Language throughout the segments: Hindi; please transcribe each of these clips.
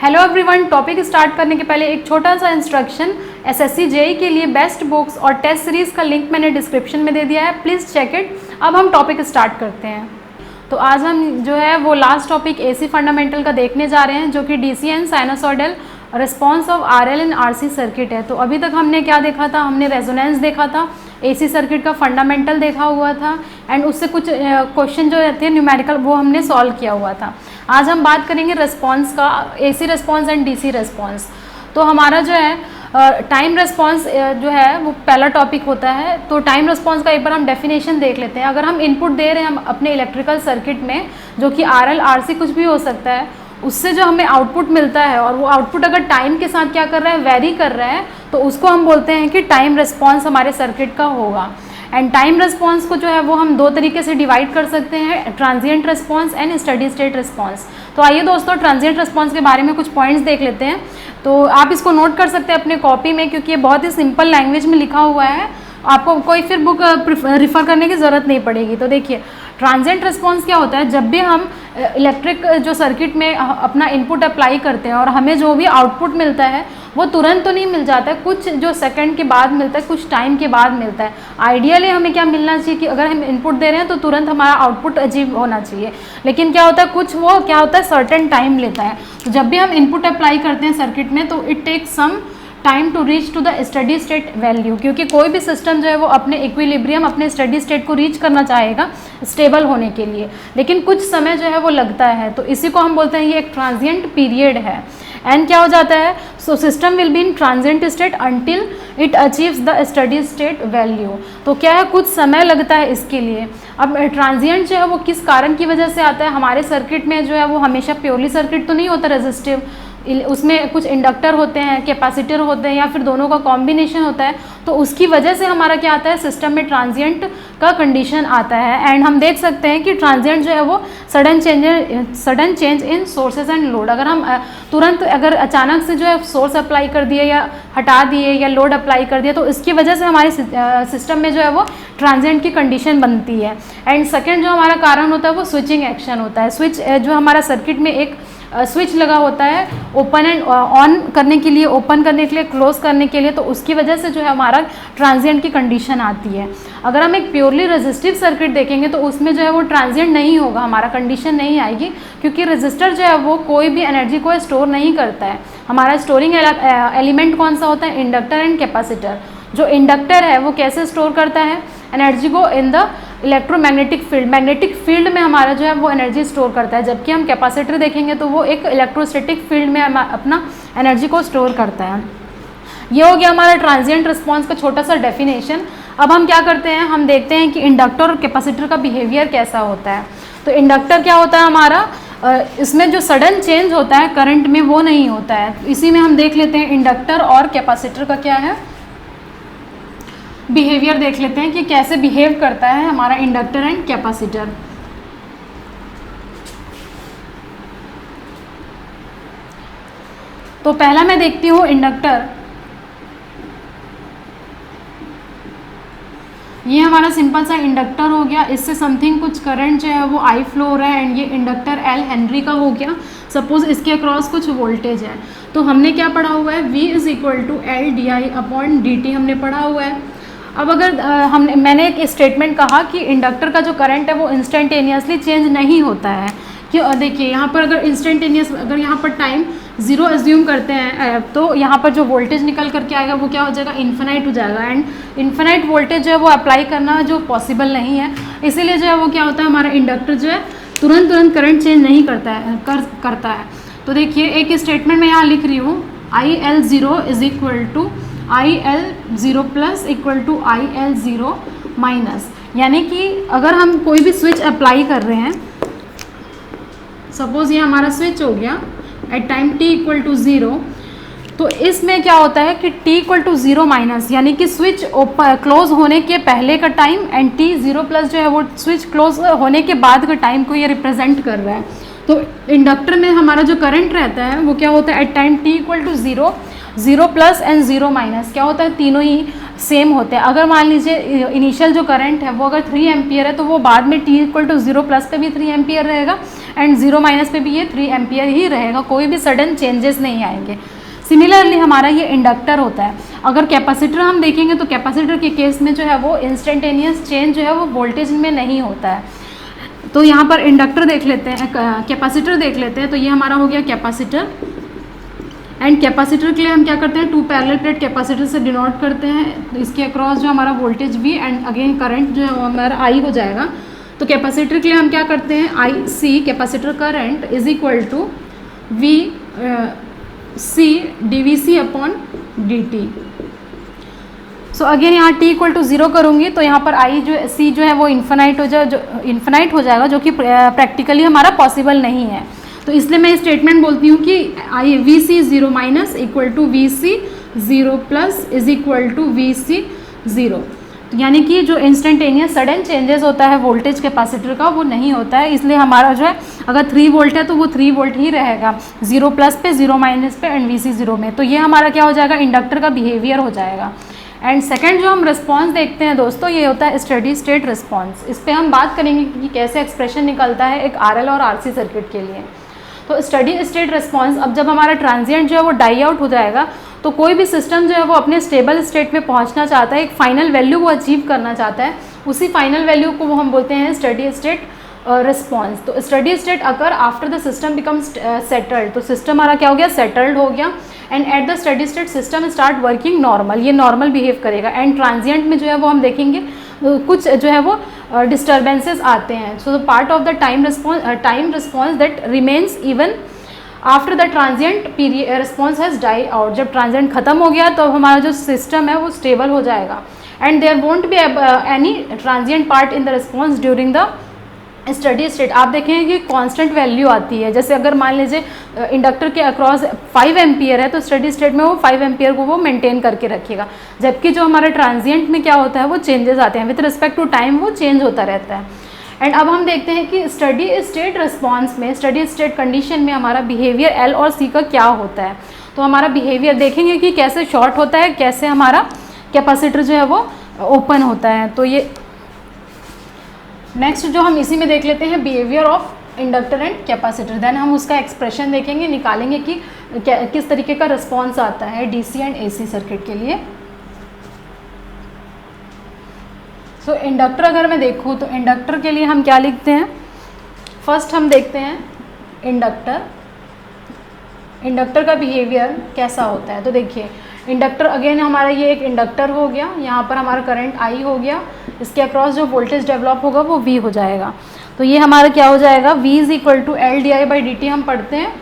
हेलो एवरीवन, टॉपिक स्टार्ट करने के पहले एक छोटा सा इंस्ट्रक्शन। एसएससी जेईई के लिए बेस्ट बुक्स और टेस्ट सीरीज़ का लिंक मैंने डिस्क्रिप्शन में दे दिया है, प्लीज़ चेक इट। अब हम टॉपिक स्टार्ट करते हैं। तो आज हम जो है वो लास्ट टॉपिक एसी फंडामेंटल का देखने जा रहे हैं, जो कि DC and sinusoidal response of RL and RC circuit है। तो अभी तक हमने क्या देखा था? हमने रेजोनेंस देखा था, एसी सर्किट का फंडामेंटल देखा हुआ था, एंड उससे कुछ क्वेश्चन जो थे न्यूमेरिकल वो हमने सॉल्व किया हुआ था। आज हम बात करेंगे रिस्पॉन्स का, AC response and DC response. तो हमारा जो है टाइम रिस्पॉन्स जो है वो पहला टॉपिक होता है। तो टाइम रिस्पॉन्स का एक बार हम डेफिनेशन देख लेते हैं। अगर हम इनपुट दे रहे हैं हम अपने इलेक्ट्रिकल सर्किट में, जो कि आरएल आरसी कुछ भी हो सकता है, उससे जो हमें आउटपुट मिलता है और वो आउटपुट अगर टाइम के साथ क्या कर रहा है, वेरी कर रहा है, तो उसको हम बोलते हैं कि टाइम रिस्पॉन्स हमारे सर्किट का होगा। एंड टाइम रिस्पॉन्स को जो है वो हम दो तरीके से डिवाइड कर सकते हैं, transient response and steady state response. तो आइए दोस्तों ट्रांजिएंट रिस्पॉन्स के बारे में कुछ पॉइंट्स देख लेते हैं। तो आप इसको नोट कर सकते हैं अपने कॉपी में, क्योंकि ये बहुत ही सिंपल लैंग्वेज में लिखा हुआ है, आपको कोई फिर बुक रिफ़र करने की ज़रूरत नहीं पड़ेगी। तो देखिए ट्रांजिएंट रिस्पॉन्स क्या होता है, जब भी हम इलेक्ट्रिक जो सर्किट में अपना इनपुट अप्लाई करते हैं और हमें जो भी आउटपुट मिलता है वो तुरंत तो नहीं मिल जाता है, कुछ जो सेकंड के बाद मिलता है, कुछ टाइम के बाद मिलता है। आइडियली हमें क्या मिलना चाहिए कि अगर हम इनपुट दे रहे हैं तो तुरंत हमारा आउटपुट अचीव होना चाहिए, लेकिन क्या होता है कुछ वो क्या होता है सर्टेन टाइम लेता है। तो जब भी हम इनपुट अप्लाई करते हैं सर्किट में तो it takes some time to reach to the steady state value, क्योंकि कोई भी सिस्टम जो है वो अपने इक्विलिब्रियम, अपने स्टडी स्टेट को रीच करना चाहेगा स्टेबल होने के लिए, लेकिन कुछ समय जो है वो लगता है। तो इसी को हम बोलते हैं ये एक ट्रांजिएंट पीरियड है। एंड क्या हो जाता है, so system will be in transient state until it achieves the steady state value. तो क्या है, कुछ समय लगता है इसके लिए। अब ट्रांजिएंट जो है वो किस कारण की वजह से आता है, हमारे सर्किट में जो है वो हमेशा प्योरली सर्किट तो नहीं होता रेजिस्टिव, उसमें कुछ इंडक्टर होते हैं, कैपेसिटर होते हैं, या फिर दोनों का कॉम्बिनेशन होता है। तो उसकी वजह से हमारा क्या आता है, सिस्टम में ट्रांजिएंट का कंडीशन आता है। एंड हम देख सकते हैं कि ट्रांजिएंट जो है वो sudden change in sources and load. अगर हम तुरंत अगर अचानक से जो है सोर्स अप्लाई कर दिए या हटा दिए या लोड अप्लाई कर दिया, तो इसकी वजह से हमारे सिस्टम में जो है वो ट्रांजिएंट की कंडीशन बनती है। एंड सेकेंड जो हमारा कारण होता है वो स्विचिंग एक्शन होता है। स्विच जो हमारा सर्किट में एक स्विच लगा होता है ओपन एंड ऑन करने के लिए, ओपन करने के लिए, क्लोज करने के लिए, तो उसकी वजह से जो है हमारा ट्रांजिएंट की कंडीशन आती है। अगर हम एक प्योरली रेजिस्टिव सर्किट देखेंगे तो उसमें जो है वो ट्रांजिएंट नहीं होगा, हमारा कंडीशन नहीं आएगी, क्योंकि रेजिस्टर जो है वो कोई भी एनर्जी को स्टोर नहीं करता है। हमारा स्टोरिंग एलिमेंट कौन सा होता है, इंडक्टर एंड कैपेसिटर। जो इंडक्टर है वो कैसे स्टोर करता है एनर्जी को, in the electromagnetic field, magnetic field में हमारा जो है वो एनर्जी स्टोर करता है। जबकि हम कैपेसिटर देखेंगे तो वो एक इलेक्ट्रोस्टैटिक फील्ड में अपना एनर्जी को स्टोर करता है। ये हो गया हमारा ट्रांजिएंट रिस्पॉन्स का छोटा सा डेफिनेशन। अब हम क्या करते हैं, हम देखते हैं कि इंडक्टर और कैपेसिटर का बिहेवियर कैसा होता है। तो इंडक्टर क्या होता है हमारा, इसमें जो सडन चेंज होता है करंट में वो नहीं होता है। इसी में हम देख लेते हैं इंडक्टर और कैपेसिटर का क्या है बिहेवियर, देख लेते हैं कि कैसे बिहेव करता है हमारा इंडक्टर एंड कैपेसिटर। तो पहला मैं देखती हूँ इंडक्टर। ये हमारा सिंपल सा इंडक्टर हो गया, इससे समथिंग कुछ करंट जो है वो आई फ्लो हो रहा है, एंड ये इंडक्टर एल हेनरी का हो गया। सपोज इसके अक्रॉस कुछ वोल्टेज है, तो हमने क्या पढ़ा हुआ है, V is equal to L d i upon d t हमने पढ़ा हुआ है। अब अगर मैंने एक स्टेटमेंट कहा कि इंडक्टर का जो करंट है वो इंस्टेंटेनियसली चेंज नहीं होता है, क्यों, देखिए यहाँ पर अगर इंस्टेंटेनियस, अगर यहाँ पर टाइम ज़ीरो एज्यूम करते हैं तो यहाँ पर जो वोल्टेज निकल करके आएगा वो क्या हो जाएगा, इन्फिनाइट हो जाएगा। एंड इन्फिनाइट वोल्टेज जो है वो अप्लाई करना जो पॉसिबल नहीं है, इसीलिए जो है वो क्या होता है, हमारा इंडक्टर जो है तुरंत करंट चेंज नहीं करता है। तो देखिए एक स्टेटमेंट मैं यहाँ लिख रही हूँ, I L zero is equal to I L zero plus equal to I L zero minus. यानी कि अगर हम कोई भी स्विच अप्लाई कर रहे हैं, सपोज ये हमारा स्विच हो गया at time t equal to 0, तो इसमें क्या होता है कि t इक्वल टू 0 माइनस, यानी कि स्विच क्लोज होने के पहले का टाइम, एंड t 0 प्लस जो है वो स्विच क्लोज होने के बाद का टाइम को ये रिप्रेजेंट कर रहा है। तो इंडक्टर में हमारा जो करंट रहता है वो क्या होता है, at time t equal to 0 plus and 0 minus क्या होता है, तीनों ही सेम होते हैं। अगर मान लीजिए इनिशियल जो करंट है वो अगर 3 एम्पियर है तो वो बाद में t = 0 प्लस पे भी 3 एम्पियर रहेगा एंड 0 माइनस पे भी ये 3 एम्पियर ही रहेगा, कोई भी सडन चेंजेस नहीं आएंगे। सिमिलरली हमारा ये इंडक्टर होता है। अगर कैपेसिटर हम देखेंगे तो कैपेसिटर के केस में जो है वो इंस्टेंटेनियस चेंज जो है वो वोल्टेज में नहीं होता है। तो यहाँ पर इंडक्टर देख लेते हैं, कैपेसिटर देख लेते हैं। तो ये हमारा हो गया कैपेसिटर, एंड कैपेसिटर के लिए हम क्या करते हैं, 2 पैरेलल प्लेट कैपेसिटर से डिनोट करते हैं। तो इसके अक्रॉस जो हमारा voltage V and again current जो है वो हमारा I हो जाएगा। तो कैपेसिटर के लिए हम क्या करते हैं, IC capacitor current is equal to VC dVc/dt। So again यहाँ t = 0 करूँगी तो यहाँ पर C जो है वो इन्फिनाइट हो जाएगा, जो कि प्रैक्टिकली हमारा पॉसिबल नहीं है। तो इसलिए मैं स्टेटमेंट बोलती हूँ कि VC0 minus equal to VC0 plus is equal to VC0। यानी कि जो इंस्टेंटेनियस सडन चेंजेस होता है वोल्टेज कैपेसिटर का वो नहीं होता है। इसलिए हमारा जो है अगर 3 वोल्ट है तो वो 3 वोल्ट ही रहेगा, 0 प्लस पे, 0 माइनस पे एंड VC0 में। तो ये हमारा क्या हो जाएगा, इंडक्टर का बिहेवियर हो जाएगा। एंड सेकेंड जो हम रिस्पॉन्स देखते हैं दोस्तों, ये होता है स्टडी स्टेट रिस्पॉन्स। इस पर हम बात करेंगे कि कैसे एक्सप्रेशन निकलता है एक RL और RC सर्किट के लिए। तो स्टडी स्टेट रिस्पॉन्स, अब जब हमारा ट्रांजिएंट जो है वो डाई आउट हो जाएगा तो कोई भी सिस्टम जो है वो अपने स्टेबल स्टेट में पहुंचना चाहता है, एक फाइनल वैल्यू वो अचीव करना चाहता है। उसी फाइनल वैल्यू को वो हम बोलते हैं स्टडी स्टेट रिस्पॉन्स। तो स्टडी स्टेट अगर after the system becomes settled, तो सिस्टम हमारा क्या हो गया, सेटल्ड हो गया and at the steady state system start working normal, ये नॉर्मल बिहेव करेगा। एंड ट्रांजिएंट में जो है वो हम देखेंगे कुछ जो है वो डिस्टर्बेंसेस आते हैं। So the part of the time response that remains even after the transient response has die out. जब ट्रांजिएंट खत्म हो गया तो हमारा जो सिस्टम है वो स्टेबल हो जाएगा and there won't be any transient part in the response during the steady state. आप देखेंगे कि कांस्टेंट वैल्यू आती है। जैसे अगर मान लीजिए इंडक्टर के अक्रॉस 5 एम्पियर है तो स्टडी स्टेट में वो 5 एम्पियर को वो मेंटेन करके रखेगा, जबकि जो हमारे ट्रांजिएंट में क्या होता है वो चेंजेस आते हैं, विथ रिस्पेक्ट टू टाइम वो चेंज होता रहता है। एंड अब हम देखते हैं कि स्टडी स्टेट रिस्पॉन्स में, स्टडी स्टेट कंडीशन में हमारा बिहेवियर L और C का क्या होता है। तो हमारा बिहेवियर देखेंगे कि कैसे शॉर्ट होता है, कैसे हमारा कैपेसिटर जो है वो ओपन होता है। तो ये नेक्स्ट जो हम इसी में देख लेते हैं behaviour of inductor and capacitor. Then हम उसका एक्सप्रेशन देखेंगे, निकालेंगे कि किस तरीके का रिस्पॉन्स आता है DC एंड AC सर्किट के लिए। सो इंडक्टर अगर मैं देखूँ तो इंडक्टर के लिए हम क्या लिखते हैं, फर्स्ट हम देखते हैं इंडक्टर का बिहेवियर कैसा होता है। तो देखिए इंडक्टर अगेन हमारा ये एक इंडक्टर हो गया, यहाँ पर हमारा करंट I हो गया, इसके अक्रॉस जो वोल्टेज डेवलप होगा वो V हो जाएगा। तो ये हमारा क्या हो जाएगा, V is equal to L/di/dt हम पढ़ते हैं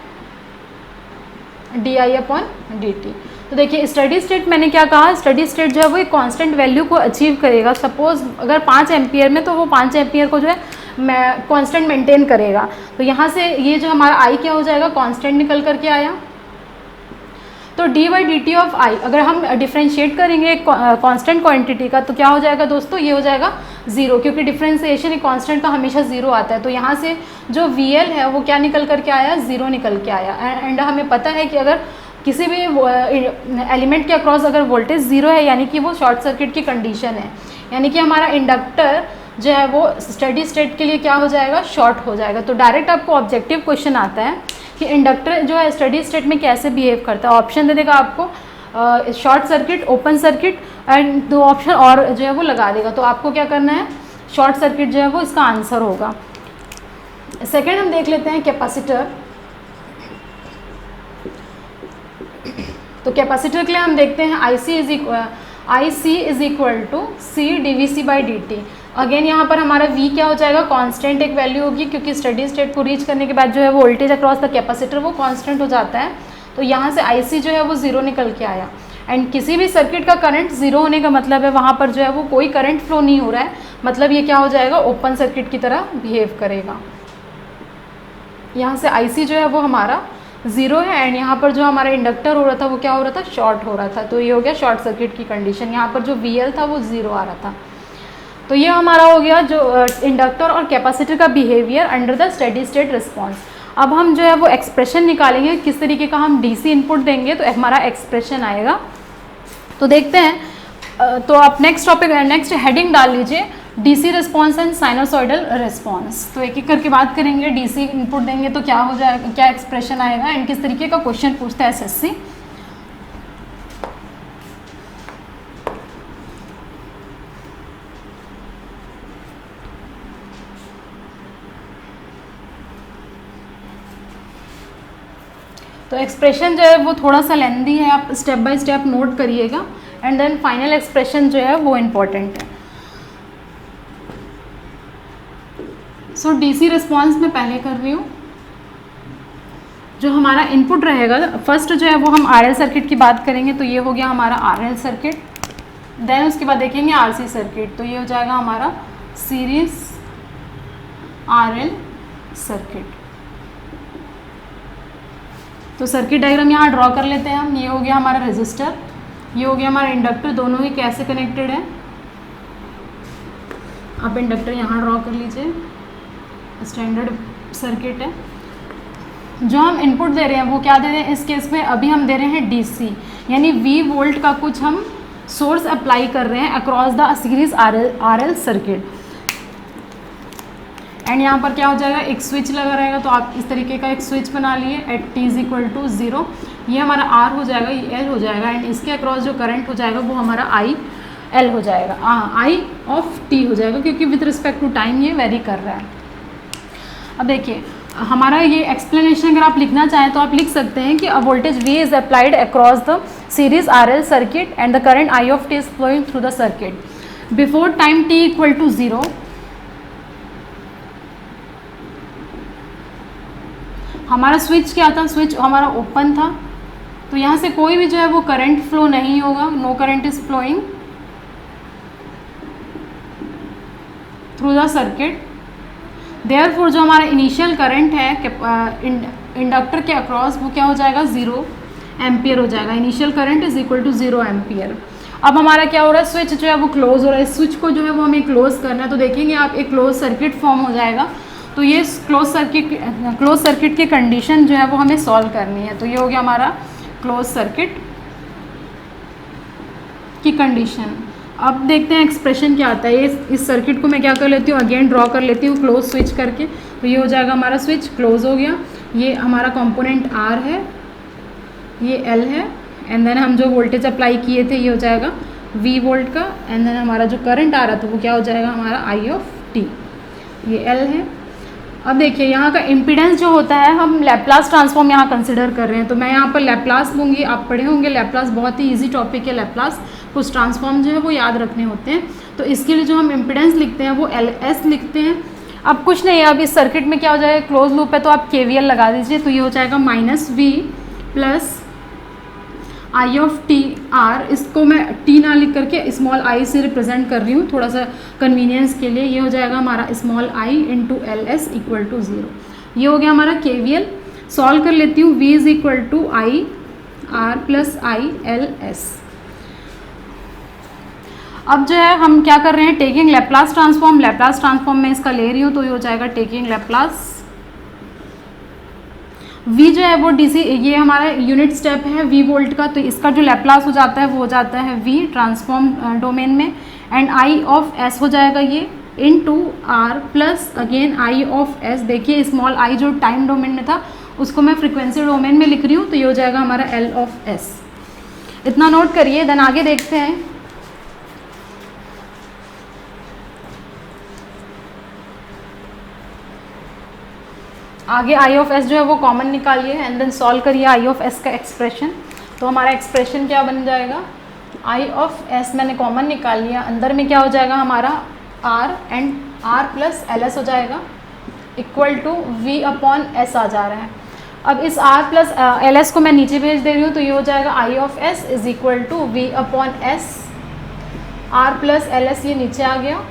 di/dt। तो देखिए स्टडी स्टेट मैंने क्या कहा, स्टडी स्टेट जो है वो एक कांस्टेंट वैल्यू को अचीव करेगा। सपोज अगर 5 एम्पियर में तो वो 5 एम्पियर को जो है कांस्टेंट मेंटेन करेगा। तो यहाँ से ये जो हमारा I क्या हो जाएगा, कांस्टेंट निकल करके आया। तो d/dt ऑफ I अगर हम डिफ्रेंशिएट करेंगे कांस्टेंट क्वांटिटी का तो क्या हो जाएगा दोस्तों, ये हो जाएगा 0, क्योंकि डिफ्रेंशिएशन एक कांस्टेंट का हमेशा 0 आता है। तो यहाँ से जो VL है वो क्या निकल करके आया, 0 निकल के आया। एंड हमें पता है कि अगर किसी भी एलिमेंट के अक्रॉस अगर वोल्टेज 0 है यानी कि वो शॉर्ट सर्किट की कंडीशन है, यानी कि हमारा इंडक्टर जो है वो स्टडी स्टेट के लिए क्या हो जाएगा, शॉर्ट हो जाएगा। तो डायरेक्ट आपको ऑब्जेक्टिव क्वेश्चन आता है कि इंडक्टर जो है स्टडी स्टेट में कैसे बिहेव करता है। ऑप्शन दे देगा आपको short circuit, open circuit and 2 option और जो है वो लगा देगा। तो आपको क्या करना है, शॉर्ट सर्किट जो है वो इसका आंसर होगा। सेकेंड हम देख लेते हैं कैपेसिटर। तो कैपेसिटर के लिए हम देखते हैं IC is equal to C dVc/dt। Again यहाँ पर हमारा V क्या हो जाएगा, कांस्टेंट एक वैल्यू होगी, क्योंकि स्टडी स्टेट को रीच करने के बाद जो है वो वोल्टेज अक्रॉस द कैपेसिटर वो कांस्टेंट हो जाता है। तो यहाँ से IC जो है वो 0 निकल के आया। एंड किसी भी सर्किट का करंट 0 होने का मतलब है वहाँ पर जो है वो कोई करंट फ्लो नहीं हो रहा है, मतलब ये क्या हो जाएगा, ओपन सर्किट की तरह बिहेव करेगा। यहाँ से IC जो है वो हमारा 0 है एंड यहाँ पर जो हमारा इंडक्टर हो रहा था वो क्या हो रहा था, शॉर्ट हो रहा था। तो ये हो गया शॉर्ट सर्किट की कंडीशन। यहाँ पर जो VL था वो 0 आ रहा था। तो ये हमारा हो गया जो इंडक्टर और कैपेसिटर का behaviour under the steady state response. अब हम जो है वो एक्सप्रेशन निकालेंगे, किस तरीके का हम DC इनपुट देंगे तो हमारा एक्सप्रेशन आएगा। तो देखते हैं तो आप नेक्स्ट हेडिंग डाल लीजिए DC response and sinusoidal response. तो एक एक करके बात करेंगे। डीसी इनपुट देंगे तो क्या हो जाएगा, क्या एक्सप्रेशन आएगा एंड किस तरीके का क्वेश्चन पूछता है एसएससी। तो एक्सप्रेशन जो है वो थोड़ा सा लेंदी है, आप स्टेप बाय स्टेप नोट करिएगा एंड देन फाइनल एक्सप्रेशन जो है वो इम्पॉर्टेंट है। सो डीसी रिस्पॉन्स में पहले कर रही हूँ। जो हमारा इनपुट रहेगा, फर्स्ट जो है वो हम आरएल सर्किट की बात करेंगे, तो ये हो गया हमारा आरएल सर्किट। देन उसके बाद देखेंगे आरसी सर्किट, तो ये हो जाएगा हमारा सीरीज आरएल सर्किट। तो सर्किट डायग्राम यहाँ ड्रॉ कर लेते हैं हम। ये हो गया हमारा रेजिस्टर, ये हो गया हमारा इंडक्टर, दोनों ही कैसे कनेक्टेड है। आप इंडक्टर यहाँ ड्रॉ कर लीजिए, स्टैंडर्ड सर्किट है। जो हम इनपुट दे रहे हैं वो क्या दे रहे हैं इस केस में, अभी हम दे रहे हैं डीसी, यानी V वोल्ट का कुछ हम सोर्स अप्लाई कर रहे हैं across the series RL circuit. And यहाँ पर क्या हो जाएगा, एक स्विच लगा रहेगा, तो आप इस तरीके का एक स्विच बना लिए at t is equal to 0। ये हमारा R हो जाएगा, ये L हो जाएगा एंड इसके अक्रॉस जो करंट हो जाएगा वो हमारा IL हो जाएगा, I ऑफ t हो जाएगा, क्योंकि विथ रिस्पेक्ट टू टाइम ये वेरी कर रहा है। अब देखिए हमारा ये एक्सप्लेनेशन अगर आप लिखना चाहें तो आप लिख सकते हैं कि a voltage V is applied across the series RL circuit and the current I of t is flowing through the circuit before time t equal to 0। हमारा स्विच क्या था, स्विच हमारा ओपन था, तो यहाँ से कोई भी जो है वो करंट फ्लो नहीं होगा, no current is flowing through the circuit. Therefore जो हमारा इनिशियल करंट है इंडक्टर के अक्रॉस वो क्या हो जाएगा, 0 एम्पियर हो जाएगा। Initial current is equal to 0 ampere. अब हमारा क्या हो रहा है, स्विच जो है वो क्लोज हो रहा है, इस स्विच को जो है वो हमें क्लोज करना है। तो देखेंगे आप एक क्लोज सर्किट फॉर्म हो जाएगा, तो ये क्लोज सर्किट की कंडीशन जो है वो हमें सॉल्व करनी है। तो ये हो गया हमारा क्लोज सर्किट की कंडीशन। अब देखते हैं एक्सप्रेशन क्या आता है। इस सर्किट को मैं क्या कर लेती हूँ, अगेन ड्रॉ कर लेती हूँ क्लोज स्विच करके। तो ये हो जाएगा हमारा स्विच क्लोज हो गया, ये हमारा कंपोनेंट R है, ये L है एंड देन हम जो वोल्टेज अप्लाई किए थे ये हो जाएगा V वोल्ट का एंड देन हमारा जो करंट आ रहा था वो क्या हो जाएगा हमारा I ऑफ t, ये L है। अब देखिए यहाँ का इम्पीडेंस जो होता है, हम लैप्लास ट्रांसफॉर्म यहाँ कंसिडर कर रहे हैं, तो मैं यहाँ पर लैप्लास लूँगी। आप पढ़े होंगे लैप्लास, बहुत ही इजी टॉपिक है लैप्लास। कुछ ट्रांसफॉर्म जो है वो याद रखने होते हैं, तो इसके लिए जो हम इम्पीडेंस लिखते हैं वो LS लिखते हैं। अब कुछ नहीं है, अब इस सर्किट में क्या हो जाएगा, क्लोज लूप है तो आप KVL लगा दीजिए, तो ये हो जाएगा -V plus I of t R। इसको मैं t ना लिख करके स्मॉल i से रिप्रेजेंट कर रही हूँ थोड़ा सा कन्वीनियंस के लिए। ये हो जाएगा हमारा small i into LS equal to 0। ये हो गया हमारा KVL। सॉल्व कर लेती हूँ, V is equal to I R plus I LS। अब जो है हम क्या कर रहे हैं, टेकिंग लैप्लास ट्रांसफॉर्म में इसका ले रही हूँ, तो ये हो जाएगा टेकिंग लैप्लास। V जो है वो DC, ये हमारा यूनिट स्टेप है V वोल्ट का, तो इसका जो लैप्लास हो जाता है वो हो जाता है V ट्रांसफॉर्म डोमेन में एंड I ऑफ S हो जाएगा ये into R plus again I of S। देखिए स्मॉल i जो टाइम डोमेन में था उसको मैं फ्रीक्वेंसी डोमेन में लिख रही हूँ, तो ये हो जाएगा हमारा L ऑफ S। इतना नोट करिए, देन आगे देखते हैं। आगे I ऑफ S जो है वो कॉमन निकालिए एंड देन सॉल्व करिए I ऑफ S का एक्सप्रेशन। तो हमारा एक्सप्रेशन क्या बन जाएगा, I ऑफ S मैंने कॉमन निकाल लिया, अंदर में क्या हो जाएगा हमारा R and R plus LS हो जाएगा equal to V upon S आ जा रहा है। अब इस R प्लस LS को मैं नीचे भेज दे रही हूँ, तो ये हो जाएगा I of S is equal to V upon S, R plus LS ये नीचे आ गया।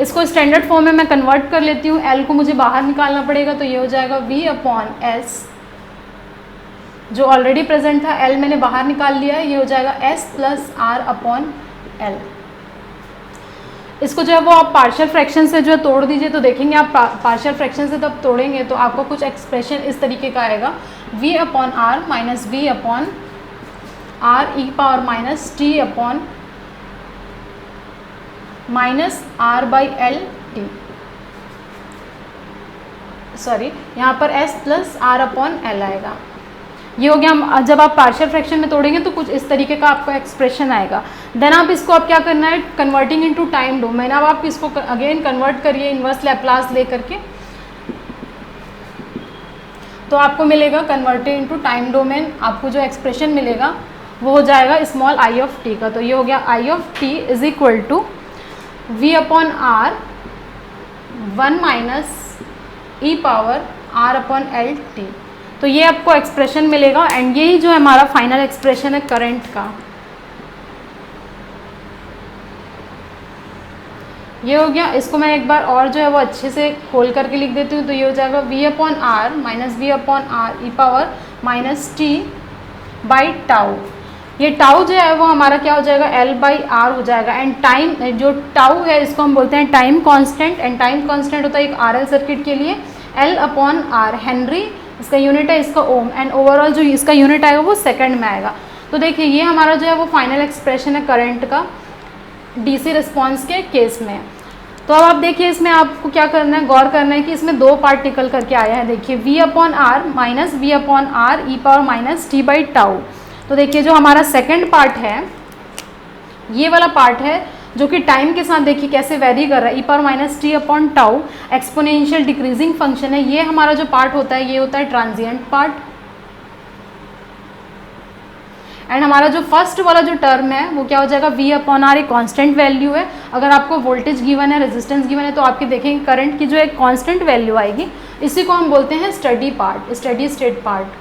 इसको स्टैंडर्ड फॉर्म में मैं कन्वर्ट कर लेती हूँ, L को मुझे बाहर निकालना पड़ेगा, तो ये हो जाएगा V अपॉन S, जो ऑलरेडी प्रेजेंट था L मैंने बाहर निकाल लिया है, ये हो जाएगा S plus R upon L। इसको जो है वो आप पार्शियल फ्रैक्शन से जो है तोड़ दीजिए, तो देखेंगे आप पार्शियल फ्रैक्शन से तब तोड़ेंगे तो आपको कुछ एक्सप्रेशन इस तरीके का आएगा, V upon R minus V upon R e power minus T upon minus R by L t, sorry यहाँ पर s plus R upon L आएगा। ये हो गया। जब आप पार्शियल फ्रैक्शन में तोड़ेंगे तो कुछ इस तरीके का आपका एक्सप्रेशन आएगा। देन आप इसको अब क्या करना है, कन्वर्टिंग इनटू टाइम डोमेन। अब आप इसको अगेन कन्वर्ट करिए इन्वर्स लैप्लास ले करके, तो आपको मिलेगा कन्वर्टेड इनटू टाइम डोमेन, आपको जो एक्सप्रेशन मिलेगा वो हो जाएगा स्मॉल आई ऑफ टी का। तो ये हो गया I of T is equal to V upon R 1 minus E power R upon L T. तो ये आपको एक्सप्रेशन मिलेगा एंड यही जो हमारा फाइनल एक्सप्रेशन है करंट का, ये हो गया। इसको मैं एक बार और जो है वो अच्छे से खोल करके लिख देती हूँ। तो ये हो जाएगा V upon R minus V upon R E power minus t by tau. ये टाउ जो है वो हमारा क्या हो जाएगा, एल बाई आर हो जाएगा। एंड टाइम जो टाउ है इसको हम बोलते हैं time constant, and time constant होता है एक आरएल सर्किट के लिए एल अपॉन आर, हेनरी इसका यूनिट है, इसका ओम, एंड ओवरऑल जो इसका यूनिट आएगा वो सेकंड में आएगा। तो देखिए ये हमारा जो है वो फाइनल एक्सप्रेशन है करंट का डीसी रिस्पॉन्स के केस में। तो अब आप देखिए इसमें आपको क्या करना है, गौर करना है कि इसमें दो पार्ट निकल करके आया है। देखिए V upon R minus V upon R E power minus t by tau. तो देखिए जो हमारा सेकंड पार्ट है, ये वाला पार्ट है जो कि टाइम के साथ देखिए कैसे वेरी कर रहा है, E power minus T upon tau exponential decreasing function है। ये हमारा जो पार्ट होता है ये होता है ट्रांजिएंट पार्ट। एंड हमारा जो फर्स्ट वाला जो टर्म है वो क्या हो जाएगा, वी अपॉन आर एक कांस्टेंट वैल्यू है। अगर आपको वोल्टेज गिवन है, रेजिस्टेंस गिवन है, तो आपके देखेंगे करंट की जो एक कांस्टेंट वैल्यू आएगी, इसी को हम बोलते हैं study part, steady state part.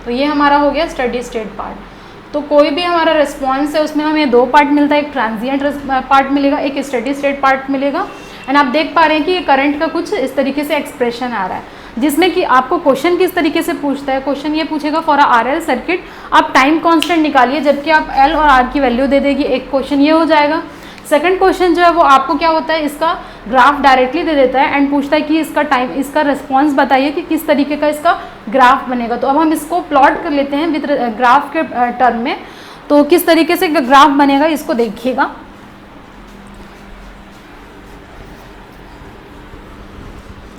तो ये हमारा हो गया स्टडी स्टेट पार्ट। तो कोई भी हमारा रिस्पॉन्स है उसमें हमें दो पार्ट मिलता है, एक ट्रांजिएंट पार्ट मिलेगा, एक स्टडी स्टेट पार्ट मिलेगा। एंड आप देख पा रहे हैं कि ये करंट का कुछ इस तरीके से एक्सप्रेशन आ रहा है, जिसमें कि आपको क्वेश्चन किस तरीके से पूछता है। क्वेश्चन ये पूछेगा फॉर आर एल सर्किट आप टाइम कांस्टेंट निकालिए, जबकि आप एल और आर की वैल्यू दे देगी। एक क्वेश्चन ये हो जाएगा। सेकंड क्वेश्चन जो है वो आपको क्या होता है, इसका ग्राफ डायरेक्टली दे देता है एंड पूछता है कि इसका टाइम, इसका रिस्पॉन्स बताइए कि किस तरीके का इसका ग्राफ बनेगा। तो अब हम इसको प्लॉट कर लेते हैं विद ग्राफ के टर्म में। तो किस तरीके से ग्राफ बनेगा इसको देखिएगा।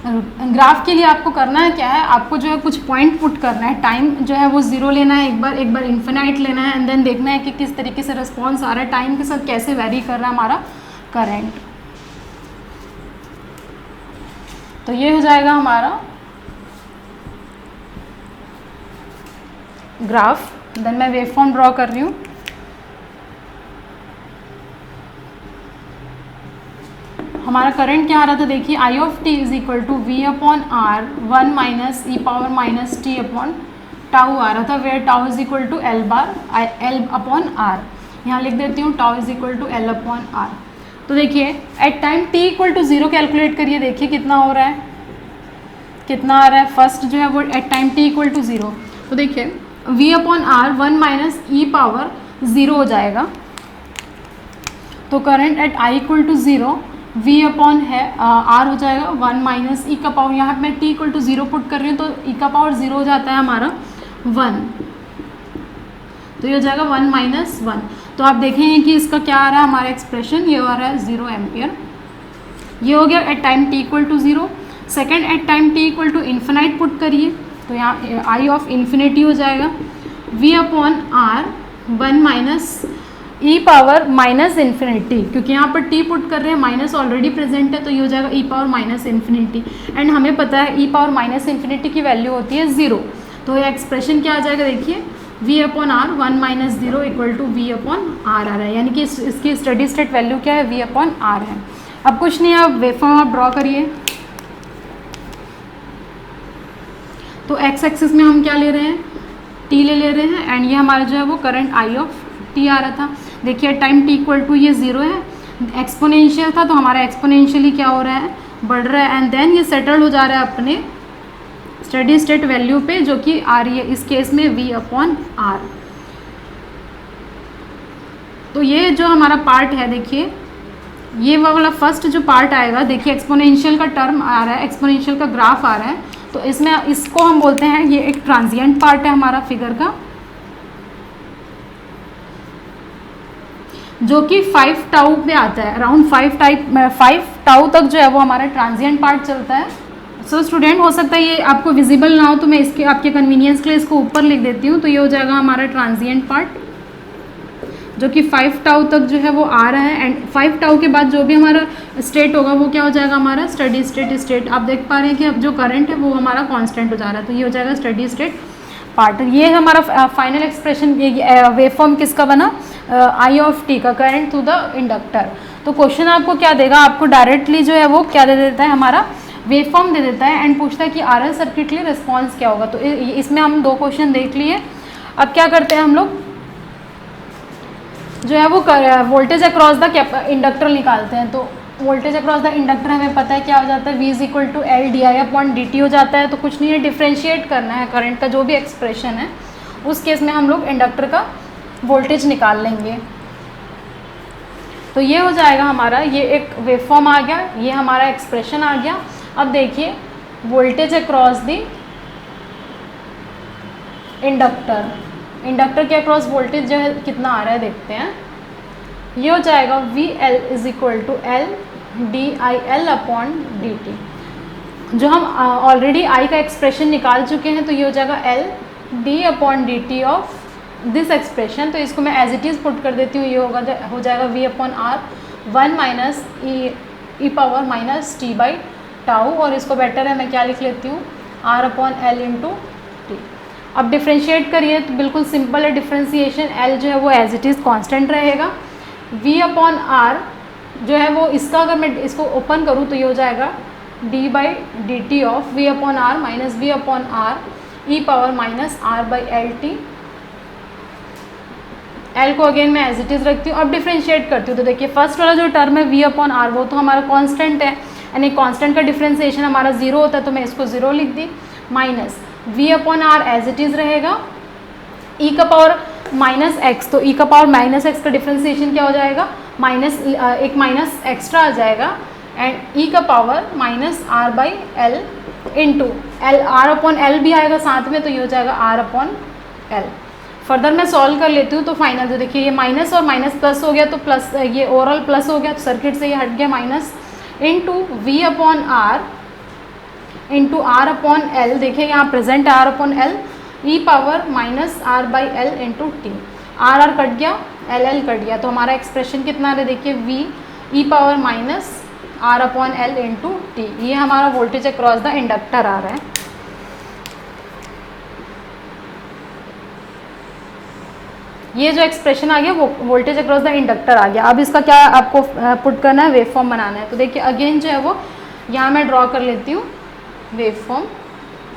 ग्राफ के लिए आपको करना है क्या है, आपको जो है कुछ पॉइंट पुट करना है। टाइम जो है वो जीरो लेना है, एक बार इन्फिनाइट लेना है, एंड देन देखना है कि किस तरीके से रिस्पॉन्स आ रहा है, टाइम के साथ कैसे वेरी कर रहा है हमारा करंट। तो ये हो जाएगा हमारा ग्राफ। देन मैं वेवफॉर्म ड्रॉ कर रही हूँ। हमारा करंट क्या आ रहा था, देखिए I of T is equal to V upon R 1 minus E power minus T upon tau आ रहा था, where tau is equal to L upon R. यहाँ लिख देती हूँ tau is equal to L upon R. तो देखिए at time T equal to 0 calculate करिए, देखिए कितना हो रहा है, कितना आ रहा है। फर्स्ट जो है वो at time T equal to 0। तो देखिए वी अपॉन आर 1 माइनस ई पावर 0 हो जाएगा। तो current at I equal to 0 V upon है आर हो जाएगा 1 माइनस ई का पावर, यहाँ मैं टी इक्वल टू 0 पुट कर रही हूँ तो ई का पावर 0 हो जाता है हमारा 1। तो ये हो जाएगा 1 माइनस 1। तो आप देखेंगे कि इसका क्या आ रहा है हमारा एक्सप्रेशन, ये आ रहा है 0 एम्पियर। ये हो गया at time T equal to 0। Second at time T equal to infinite put करिए, तो यहाँ आई ऑफ इन्फिनिटी हो जाएगा वी अपॉन आर 1 माइनस ई पावर माइनस इन्फिनिटी, क्योंकि यहाँ पर टी पुट कर रहे हैं, माइनस ऑलरेडी प्रेजेंट है, तो ये हो जाएगा ई पावर माइनस इन्फिनिटी। एंड हमें पता है ई पावर माइनस इन्फिनिटी की वैल्यू होती है 0। तो ये एक्सप्रेशन क्या आ जाएगा, देखिए V upon R 1 minus 0 equal to V upon R आ रहा है, यानी कि इसकी स्टडी स्टेट वैल्यू क्या है, वी अपॉन आर है। अब कुछ नहीं, आप वेवफॉर्म आप ड्रॉ करिए। तो एक्स एक्सिस में हम क्या ले रहे हैं, टी ले रहे हैं, एंड ये हमारा जो है वो करंट आई ऑफ टी आ रहा था। देखिए टाइम टी इक्वल टू ये 0 है, एक्सपोनेंशियल था तो हमारा एक्सपोनेंशियली क्या हो रहा है, बढ़ रहा है, एंड देन ये सेटल हो जा रहा है अपने स्टडी स्टेट वैल्यू पे, जो कि आ रही है इस केस में वी अपॉन आर। तो ये जो हमारा पार्ट है, देखिए ये वाला फर्स्ट जो पार्ट आएगा, देखिए एक्सपोनेंशियल का टर्म आ रहा है, एक्सपोनेंशियल का ग्राफ आ रहा है, तो इसमें इसको हम बोलते हैं, ये एक ट्रांजिएंट पार्ट है हमारा फिगर का। जो कि 5 टाउ पे आता है, अराउंड 5 टाउ तक जो है वो हमारा ट्रांजिएंट पार्ट चलता है। सो स्टूडेंट, हो सकता है ये आपको विजिबल ना हो तो मैं इसके आपके कन्वीनियंस के लिए इसको ऊपर लिख देती हूँ। तो ये हो जाएगा हमारा ट्रांजिएंट पार्ट, जो कि 5 टाउ तक जो है वो आ रहा है। एंड 5 टाउ के बाद जो भी हमारा स्टेट होगा वो क्या हो जाएगा, हमारा स्टडी स्टेट। आप देख पा रहे हैं कि अब जो करंट है वो हमारा कांस्टेंट हो जा रहा है, तो ये हो जाएगा स्टडी स्टेट पार्ट। ये हमारा फाइनल एक्सप्रेशन वेव फॉर्म किसका बना, आई ऑफ टी का, करंट थ्रू द इंडक्टर। तो क्वेश्चन आपको क्या देगा, आपको डायरेक्टली जो है वो क्या दे देता है, हमारा वेव फॉर्म दे देता है एंड पूछता है कि आरएल सर्किट के लिए रिस्पॉन्स क्या होगा। तो इसमें हम 2 क्वेश्चन देख लिए। अब क्या करते हैं हम लोग, जो है वो वोल्टेज अक्रॉस द इंडक्टर निकालते हैं। तो वोल्टेज अक्रॉस द इंडक्टर हमें पता है क्या हो जाता है, V is equal to L d i upon d t हो जाता है। तो कुछ नहीं है, डिफ्रेंशिएट करना है करंट का जो भी एक्सप्रेशन है, उस केस में हम लोग इंडक्टर का वोल्टेज निकाल लेंगे। तो ये हो जाएगा हमारा, ये एक वेवफॉर्म आ गया, ये हमारा एक्सप्रेशन आ गया। अब देखिए वोल्टेज अक्रॉस द इंडक्टर के अक्रॉस वोल्टेज जो है कितना आ रहा है देखते हैं। ये हो जाएगा V L is equal to L d i L upon d t. जो हम ऑलरेडी आई का एक्सप्रेशन निकाल चुके हैं, तो ये हो जाएगा L D upon d t of this expression. तो इसको मैं एज इट इज़ पुट कर देती हूँ, ये हो जाएगा V upon R 1 minus E power minus t by tau. और इसको बेटर है मैं क्या लिख लेती हूँ, R upon L into t. अब डिफ्रेंशिएट करिए तो बिल्कुल सिंपल है डिफ्रेंशिएशन, एल जो है वो एज इट इज़ कॉन्स्टेंट रहेगा। v अपॉन आर जो है वो इसका, अगर मैं इसको ओपन करूँ तो ये हो जाएगा d by d t of v upon R minus v upon R E power minus r by L t. L को अगेन मैं एज इट इज़ रखती हूँ। अब डिफ्रेंशिएट करती हूँ तो देखिए फर्स्ट वाला जो टर्म है v अपॉन आर वो तो हमारा कांस्टेंट है, यानी कांस्टेंट का डिफ्रेंशिएशन हमारा 0 होता है, तो मैं इसको 0 लिख दी, minus v upon R as it is रहेगा, e का पावर माइनस एक्स, तो e का पावर माइनस एक्स का डिफ्रेंशिएशन क्या हो जाएगा, माइनस एक माइनस एक्स्ट्रा आ जाएगा, एंड e का power minus R by L into L, R upon L भी आएगा साथ में, तो ये हो जाएगा आर अपॉन एल। फर्दर मैं सॉल्व कर लेती हूँ तो फाइनल जो देखिए ये माइनस और माइनस प्लस हो गया, तो प्लस ये ओवरऑल प्लस हो गया, तो सर्किट से ये हट गया minus, into V upon R into R upon L, देखिए यहाँ प्रेजेंट है R upon L, e power minus R by L into t. R कट गया, एल कट गया, तो हमारा एक्सप्रेशन कितना आ रहा है देखिए, V e power minus R upon L into t. ये हमारा वोल्टेज अक्रॉस द इंडक्टर आ रहा है। ये जो एक्सप्रेशन आ गया वो वोल्टेज अक्रॉस द इंडक्टर आ गया। अब इसका क्या आपको पुट करना है, वेव फॉर्म बनाना है। तो देखिए अगेन जो है वो यहाँ मैं ड्रॉ कर लेती हूँ वेव फॉर्म,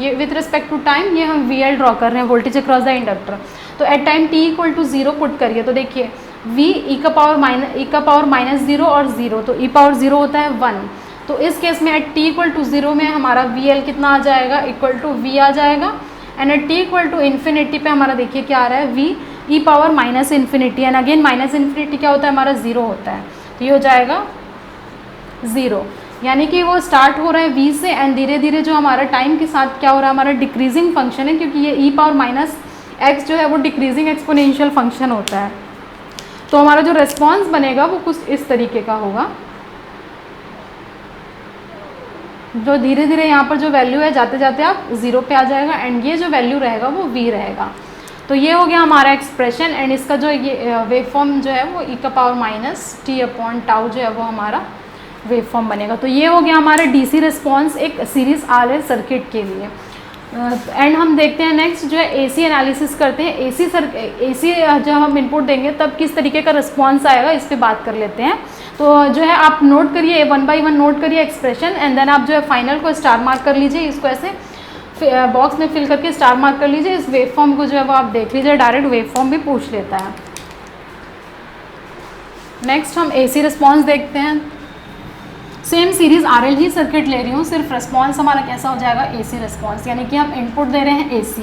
ये विथ रिस्पेक्ट टू टाइम, ये हम वी एल ड्रॉ कर रहे हैं वोल्टेज अक्रॉस द इंडक्टर। तो at time T equal to 0 put करिए, तो देखिए वी ई का पावर माइनस 0 और 0, तो ई पावर 0 होता है 1, तो इस केस में एट टी इक्वल टू 0 में हमारा वी एल कितना आ जाएगा, इक्वल टू वी आ जाएगा, and at t equal to infinity पे हमारा देखिए क्या आ रहा है, V e power minus infinity, and again minus infinity क्या होता है हमारा 0 होता है, तो ये हो जाएगा 0। यानी कि वो स्टार्ट हो रहा है v से, एंड धीरे धीरे जो हमारा टाइम के साथ क्या हो रहा है, हमारा डिक्रीजिंग फंक्शन है, क्योंकि ये e पावर माइनस एक्स जो है वो डिक्रीजिंग एक्सपोनेंशियल फंक्शन होता है। तो हमारा जो रिस्पॉन्स बनेगा वो कुछ इस तरीके का होगा, जो धीरे धीरे यहाँ पर जो वैल्यू है जाते जाते आप 0 पे आ जाएगा, एंड ये जो वैल्यू रहेगा वो v रहेगा। तो ये हो गया हमारा एक्सप्रेशन, एंड इसका जो ये वेव फॉर्म जो है वो e का power minus T upon tau जो है वो हमारा वेव फॉर्म बनेगा। तो ये हो गया हमारा डीसी रिस्पॉन्स एक सीरीज आरएल सर्किट के लिए। एंड हम देखते हैं नेक्स्ट जो है एसी एनालिसिस करते हैं। एसी जब हम इनपुट देंगे तब किस तरीके का रिस्पॉन्स आएगा इस पे बात कर लेते हैं। तो जो है आप नोट करिए, 1 बाई 1 नोट करिए एक्सप्रेशन, एंड देन आप जो है फाइनल को स्टार मार्क कर लीजिए, इसको ऐसे बॉक्स में फिल करके स्टार मार्क कर लीजिए। इस वेव फॉर्म को जो है वो आप देख लीजिए, डायरेक्ट वेव फॉर्म भी पूछ लेता है। नेक्स्ट हम एसी रिस्पॉन्स देखते हैं। सेम सीरीज आरएल ही सर्किट ले रही हूँ, सिर्फ रिस्पॉन्स हमारा कैसा हो जाएगा, एसी रिस्पॉन्स, यानी कि हम इनपुट दे रहे हैं एसी।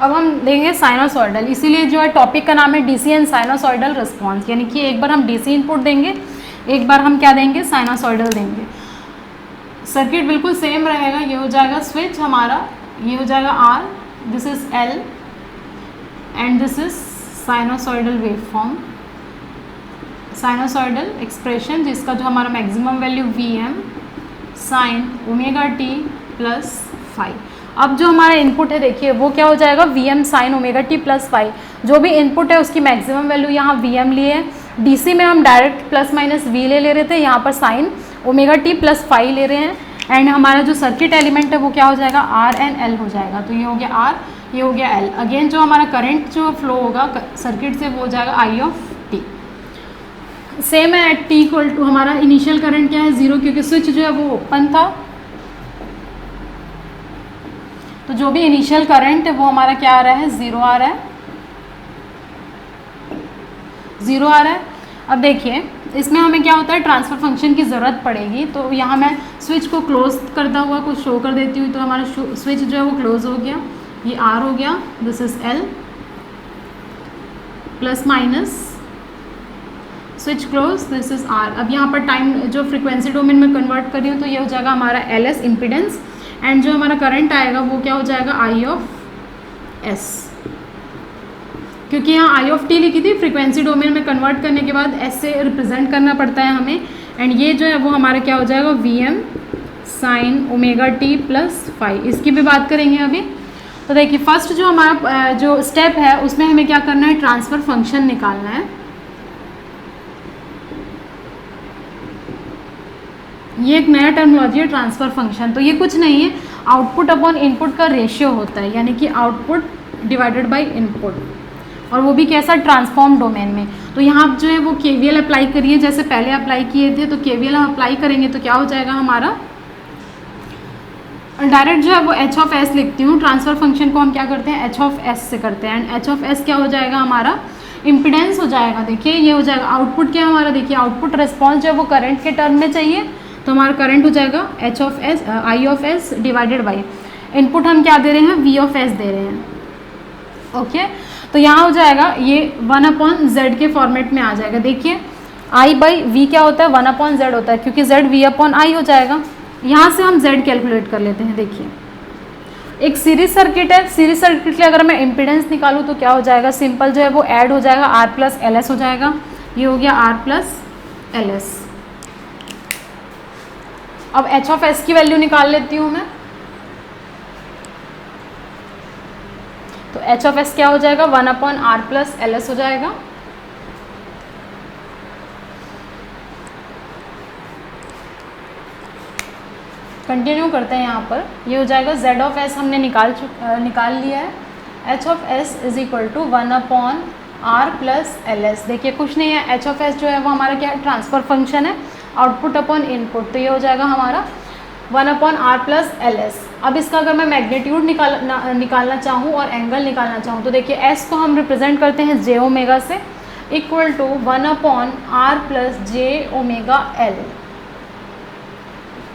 अब हम देंगे साइनोसॉइडल, इसीलिए जो है टॉपिक का नाम है डीसी एंड साइनोसॉइडल रिस्पॉन्स, यानी कि एक बार हम डीसी इनपुट देंगे, एक बार हम क्या देंगे, साइनोसॉइडल देंगे। सर्किट बिल्कुल सेम रहेगा, ये हो जाएगा स्विच हमारा, ये हो जाएगा R, this is L and this is sinusoidal waveform, sinusoidal expression जिसका जो हमारा maximum value Vm sine omega T plus phi. अब जो हमारा इनपुट है देखिए वो क्या हो जाएगा, Vm sine omega T plus phi. जो भी इनपुट है उसकी मैक्सिमम वैल्यू यहाँ Vm लिए है, डीसी में हम डायरेक्ट प्लस माइनस V ले रहे थे, यहाँ पर sine omega T plus phi ले रहे हैं। एंड हमारा जो सर्किट एलिमेंट है वो क्या हो जाएगा, R एंड L हो जाएगा। तो ये हो गया R, ये हो गया L। अगेन जो हमारा करंट जो फ्लो होगा सर्किट से वो हो जाएगा I ऑफ टी। सेम है एट टी इक्वल टू हमारा इनिशियल करंट क्या है 0, क्योंकि स्विच जो है वो ओपन था, तो जो भी इनिशियल करंट है वो हमारा क्या आ रहा है, 0 आ रहा है, 0 आ रहा है। अब देखिए इसमें हमें क्या होता है, ट्रांसफ़र फंक्शन की ज़रूरत पड़ेगी। तो यहाँ मैं स्विच को क्लोज करता हुआ कुछ शो कर देती हूँ। तो हमारा स्विच जो है वो क्लोज हो गया, ये R हो गया, this is L, plus minus switch close, this is R। अब यहाँ पर टाइम जो फ्रीक्वेंसी डोमेन में कन्वर्ट कर रही हूँ तो ये हो जाएगा हमारा LS इम्पिडेंस, एंड जो हमारा करंट आएगा वो क्या हो जाएगा, I ऑफ S। क्योंकि यहाँ I ऑफ टी लिखी थी, फ्रीक्वेंसी डोमेन में कन्वर्ट करने के बाद S से रिप्रेजेंट करना पड़ता है हमें। एंड ये जो है वो हमारा क्या हो जाएगा, Vm sine omega T plus phi. इसकी भी बात करेंगे अभी। तो देखिए फर्स्ट जो हमारा जो स्टेप है उसमें हमें क्या करना है, ट्रांसफ़र फंक्शन निकालना है। ये एक नया टर्मिनोलॉजी है ट्रांसफ़र फंक्शन। तो ये कुछ नहीं है, आउटपुट अपॉन इनपुट का रेशियो होता है, यानी कि आउटपुट डिवाइडेड बाय इनपुट, और वो भी कैसा, ट्रांसफॉर्म डोमेन में। तो यहाँ जो है वो KVL अप्लाई करिए, जैसे पहले अप्लाई किए थे। तो KVL हम अप्लाई करेंगे तो क्या हो जाएगा हमारा, डायरेक्ट जो है वो H ऑफ S लिखती हूँ। ट्रांसफ़र फंक्शन को हम क्या करते हैं, H ऑफ S से करते हैं। एंड H ऑफ S क्या हो जाएगा हमारा, इम्पिडेंस हो जाएगा। देखिए ये हो जाएगा आउटपुट क्या हमारा, देखिए आउटपुट रिस्पॉन्स जो है वो करंट के टर्म में चाहिए, तो हमारा करंट हो जाएगा H of S I of S divided by input हम क्या दे रहे हैं, V ऑफ S दे रहे हैं। ओके तो यहाँ हो जाएगा ये 1/z के फॉर्मेट में आ जाएगा। देखिए I/V क्या होता है, 1/z होता है, क्योंकि Z V/I हो जाएगा। यहाँ से हम Z कैलकुलेट कर लेते हैं। देखिए एक सीरीज सर्किट है, सीरीज सर्किट के लिए अगर मैं इम्पिडेंस निकालूँ तो क्या हो जाएगा, सिंपल जो है वो ऐड हो जाएगा, R प्लस LS हो जाएगा। ये हो गया R प्लस LS। अब H ऑफ S की वैल्यू निकाल लेती हूँ मैं। तो H ऑफ S क्या हो जाएगा, 1/R प्लस LS हो जाएगा। कंटिन्यू करते हैं यहाँ पर। ये हो जाएगा Z ऑफ S हमने निकाल लिया है। H of S is equal to 1/R plus LS। देखिए कुछ नहीं है, H ऑफ S जो है वो हमारा क्या है, ट्रांसफ़र फंक्शन है, आउटपुट अपॉन इनपुट। तो ये हो जाएगा हमारा 1/R प्लस LS। अब इसका अगर मैं मैग्नीट्यूड निकालना चाहूँ और एंगल निकालना चाहूँ तो देखिए S को हम रिप्रेजेंट करते हैं J ओमेगा से, equal to 1/R plus J omega L।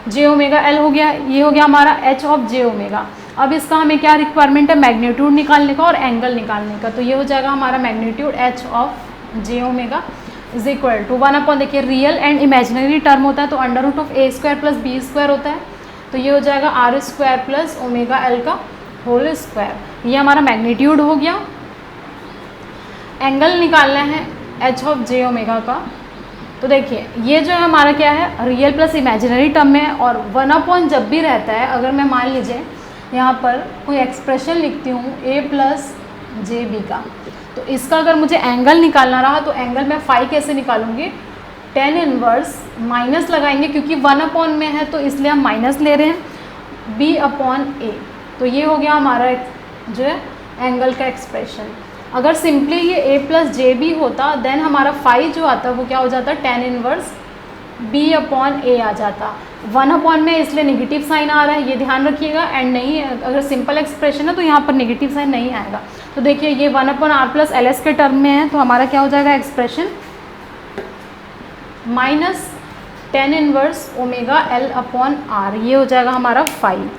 J omega L हो गया, ये हो गया हमारा H ऑफ J ओमेगा। अब इसका हमें क्या रिक्वायरमेंट है, मैग्नीट्यूड निकालने का और एंगल निकालने का। तो ये हो जाएगा हमारा magnitude H of J omega is equal to 1/, देखिए रियल एंड इमेजिनरी टर्म होता है तो √A² प्लस B² होता है। तो ये हो जाएगा R² प्लस ओमेगा L का होल स्क्वायर। ये हमारा मैग्नीट्यूड हो गया। एंगल निकालना है H ऑफ J ओमेगा का। तो देखिए ये जो है हमारा क्या है, रियल प्लस इमेजिनरी टर्म में है, और 1/, जब भी रहता है, अगर मैं मान लीजिए यहाँ पर कोई एक्सप्रेशन लिखती हूँ A प्लस JB का, तो इसका अगर मुझे एंगल निकालना रहा तो एंगल मैं फाई कैसे निकालूंगी, tan इनवर्स माइनस लगाएंगे, क्योंकि 1/, में है तो इसलिए हम माइनस ले रहे हैं, B/A। तो ये हो गया हमारा जो है एंगल का एक्सप्रेशन। अगर सिंपली ये A प्लस JB होता देन हमारा फाई जो आता वो क्या हो जाता, tan इनवर्स B/A आ जाता। 1/, में इसलिए नेगेटिव साइन आ रहा है, ये ध्यान रखिएगा। एंड नहीं, अगर सिंपल एक्सप्रेशन है तो यहाँ पर नेगेटिव साइन नहीं आएगा। तो देखिए ये 1/R प्लस LS के टर्म में है, तो हमारा क्या हो जाएगा expression, minus tan inverse omega L/R। ये हो जाएगा हमारा फाई।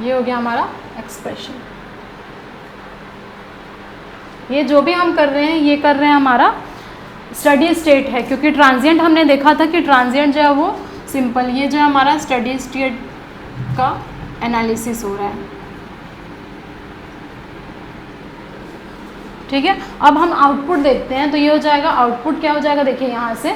ये हो गया हमारा एक्सप्रेशन। ये जो भी हम कर रहे हैं ये कर रहे हैं हमारा स्टडी स्टेट है, क्योंकि ट्रांजिएंट हमने देखा था कि ट्रांजिएंट जो है वो सिंपल, ये जो हमारा स्टडी स्टेट का एनालिसिस हो रहा है। ठीक है, अब हम आउटपुट देखते हैं। तो ये हो जाएगा, आउटपुट क्या हो जाएगा, देखिए यहाँ से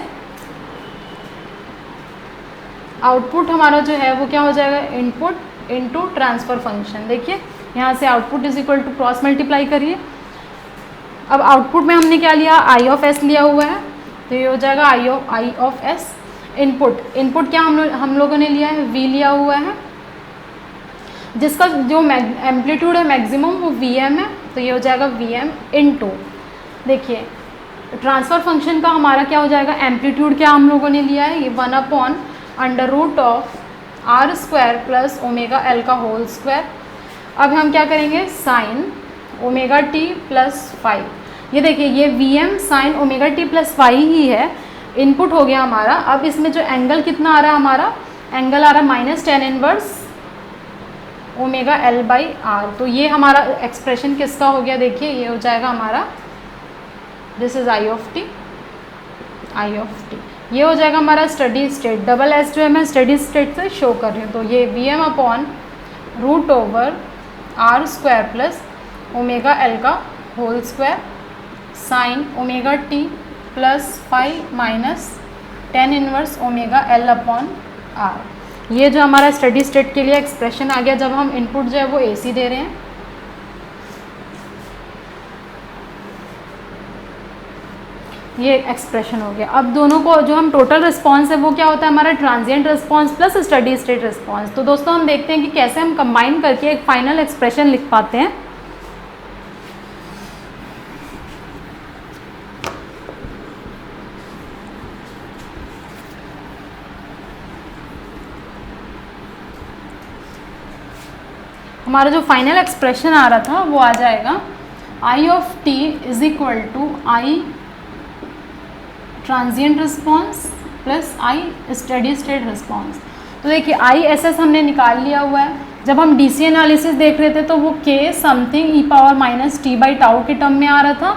आउटपुट हमारा जो है वो क्या हो जाएगा, इनपुट इनटू ट्रांसफ़र फंक्शन। देखिए यहाँ से output is equal to cross multiply करिए। अब आउटपुट में हमने क्या लिया, आई ऑफ एस लिया हुआ है, तो ये हो जाएगा आई ऑफ एस। इनपुट क्या हम लोगों ने लिया है, वी लिया हुआ है, जिसका जो एम्पलीट्यूड है मैक्सिमम वो वी एम है, तो ये हो जाएगा वी एम इनटू, देखिए ट्रांसफ़र फंक्शन का हमारा क्या हो जाएगा, एम्पलीट्यूड क्या हम लोगों ने लिया है, ये 1 under root of R square plus omega L का होल स्क्वायर। अब हम क्या करेंगे, sine omega T plus five, ये देखिए ये V M sine omega T plus five ही है, इनपुट हो गया हमारा। अब इसमें जो एंगल कितना आ रहा है, हमारा एंगल आ रहा है minus tan inverse omega L by R. तो ये हमारा एक्सप्रेशन किसका हो गया, देखिए ये हो जाएगा हमारा, this is I of T, I of T, ये हो जाएगा हमारा स्टडी स्टेट। डबल एस जो है मैं स्टडी स्टेट से शो कर रही हूँ, तो ये V M upon root over R square plus omega L का whole square sine omega T plus five minus tan inverse omega L upon R. ये जो हमारा स्टडी स्टेट के लिए एक्सप्रेशन आ गया, जब हम इनपुट जो है वो एसी दे रहे हैं। ये एक्सप्रेशन हो गया। अब दोनों को जो हम टोटल रिस्पांस है वो क्या होता है, हमारा transient response plus study state response. तो दोस्तों हम देखते हैं कि कैसे हम कंबाइन करके एक फाइनल एक्सप्रेशन लिख पाते हैं। हमारा जो फाइनल एक्सप्रेशन आ रहा था वो आ जाएगा I of T is equal to I transient response plus I steady state response. तो देखिए आई एस एस हमने निकाल लिया हुआ है। जब हम डी सी एनालिसिस देख रहे थे तो वो के something E power minus t by tau के टर्म में आ रहा था,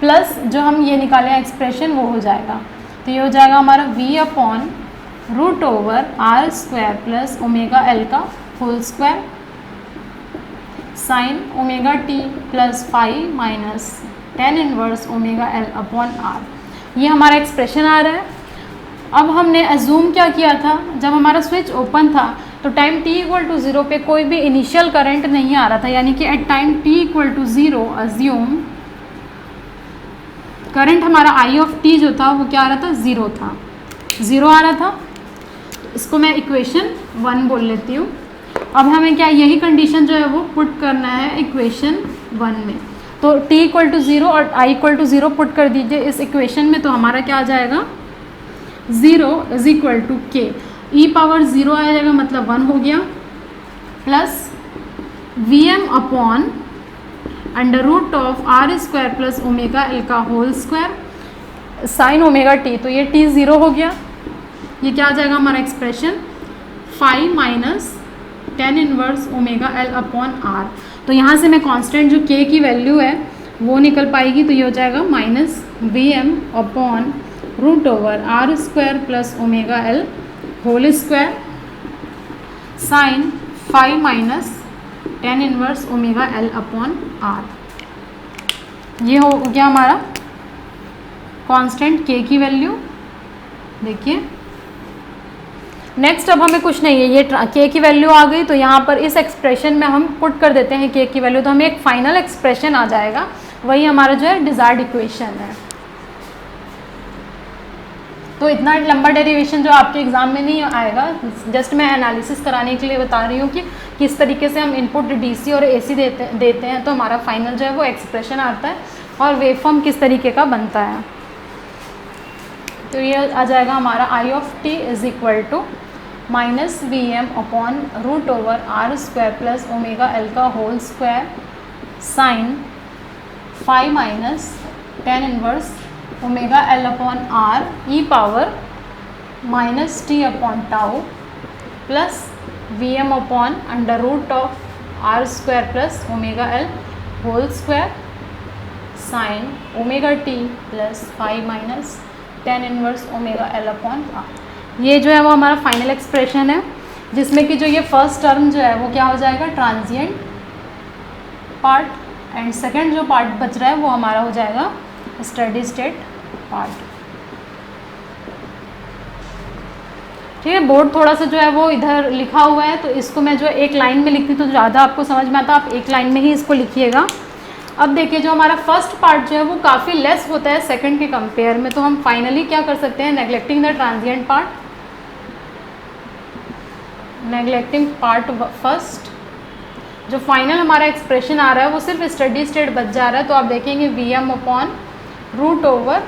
प्लस जो हम ये निकाले हैं एक्सप्रेशन वो हो जाएगा। तो ये हो जाएगा हमारा V upon root over R square plus omega L का whole square sine omega T plus five minus tan inverse omega L upon R. ये हमारा एक्सप्रेशन आ रहा है। अब हमने अज्यूम क्या किया था, जब हमारा स्विच ओपन था तो टाइम t इक्वल टू 0 पे कोई भी इनिशियल करंट नहीं आ रहा था, यानी कि at time t equal to 0 assume current हमारा आई ऑफ टी जो था वो क्या आ रहा था, 0 था, 0 आ रहा था। इसको मैं इक्वेशन 1 बोल लेती हूँ। अब हमें क्या यही कंडीशन जो है वो पुट करना है इक्वेशन 1 में। तो t इक्वल टू 0 और i इक्वल टू 0 पुट कर दीजिए इस इक्वेशन में, तो हमारा क्या आ जाएगा, 0 इज इक्वल टू के ई पावर 0 आ जाएगा, मतलब 1 हो गया, plus V M upon under root of R square plus omega L का whole square sine omega T. तो ये t 0 हो गया, ये क्या आ जाएगा हमारा expression 5 minus tan inverse omega L upon R. तो यहाँ से मैं कांस्टेंट जो k की वैल्यू है वो निकल पाएगी, तो ये हो जाएगा minus V M upon root over R square plus omega L whole square sine 5 minus tan inverse omega L upon R. ये हो गया हमारा कांस्टेंट k की वैल्यू। देखिए नेक्स्ट अब हमें कुछ नहीं है, ये k की वैल्यू आ गई, तो यहाँ पर इस एक्सप्रेशन में हम पुट कर देते हैं k की वैल्यू, तो हमें एक फाइनल एक्सप्रेशन आ जाएगा, वही हमारा जो है डिजायर्ड इक्वेशन है। तो इतना लंबा डेरिवेशन जो आपके एग्जाम में नहीं आएगा, जस्ट मैं एनालिसिस कराने के लिए बता रही हूँ कि किस तरीके से हम इनपुट डीसी और एसी देते हैं तो हमारा फाइनल जो है वो एक्सप्रेशन आता है और वेव फॉर्म किस तरीके का बनता है। तो ये आ जाएगा हमारा I of T is equal to minus V M upon root over R square plus omega L का whole square sine 5 minus tan inverse omega L upon R E power minus T upon tau plus V M upon under root of R square plus omega L whole square sine omega T plus five minus tan inverse omega L upon R. ये जो है वो हमारा फाइनल एक्सप्रेशन है, जिसमें कि जो ये फर्स्ट टर्म जो है वो क्या हो जाएगा, ट्रांजिएंट पार्ट, एंड सेकंड जो पार्ट बच रहा है वो हमारा हो जाएगा स्टेडी स्टेट पार्ट। ठीक है, बोर्ड थोड़ा सा जो है वो इधर लिखा हुआ है, तो इसको मैं जो एक लाइन में लिखती तो ज़्यादा आपको समझ में आता, आप एक लाइन में ही इसको लिखिएगा। अब देखिए जो हमारा फर्स्ट पार्ट जो है वो काफ़ी लेस होता है सेकंड के कंपेयर में, तो हम फाइनली क्या कर सकते हैं, neglecting the transient part, neglecting part first, जो फाइनल हमारा एक्सप्रेशन आ रहा है वो सिर्फ स्टेडी स्टेट बच जा रहा है। तो आप देखेंगे Vm upon root over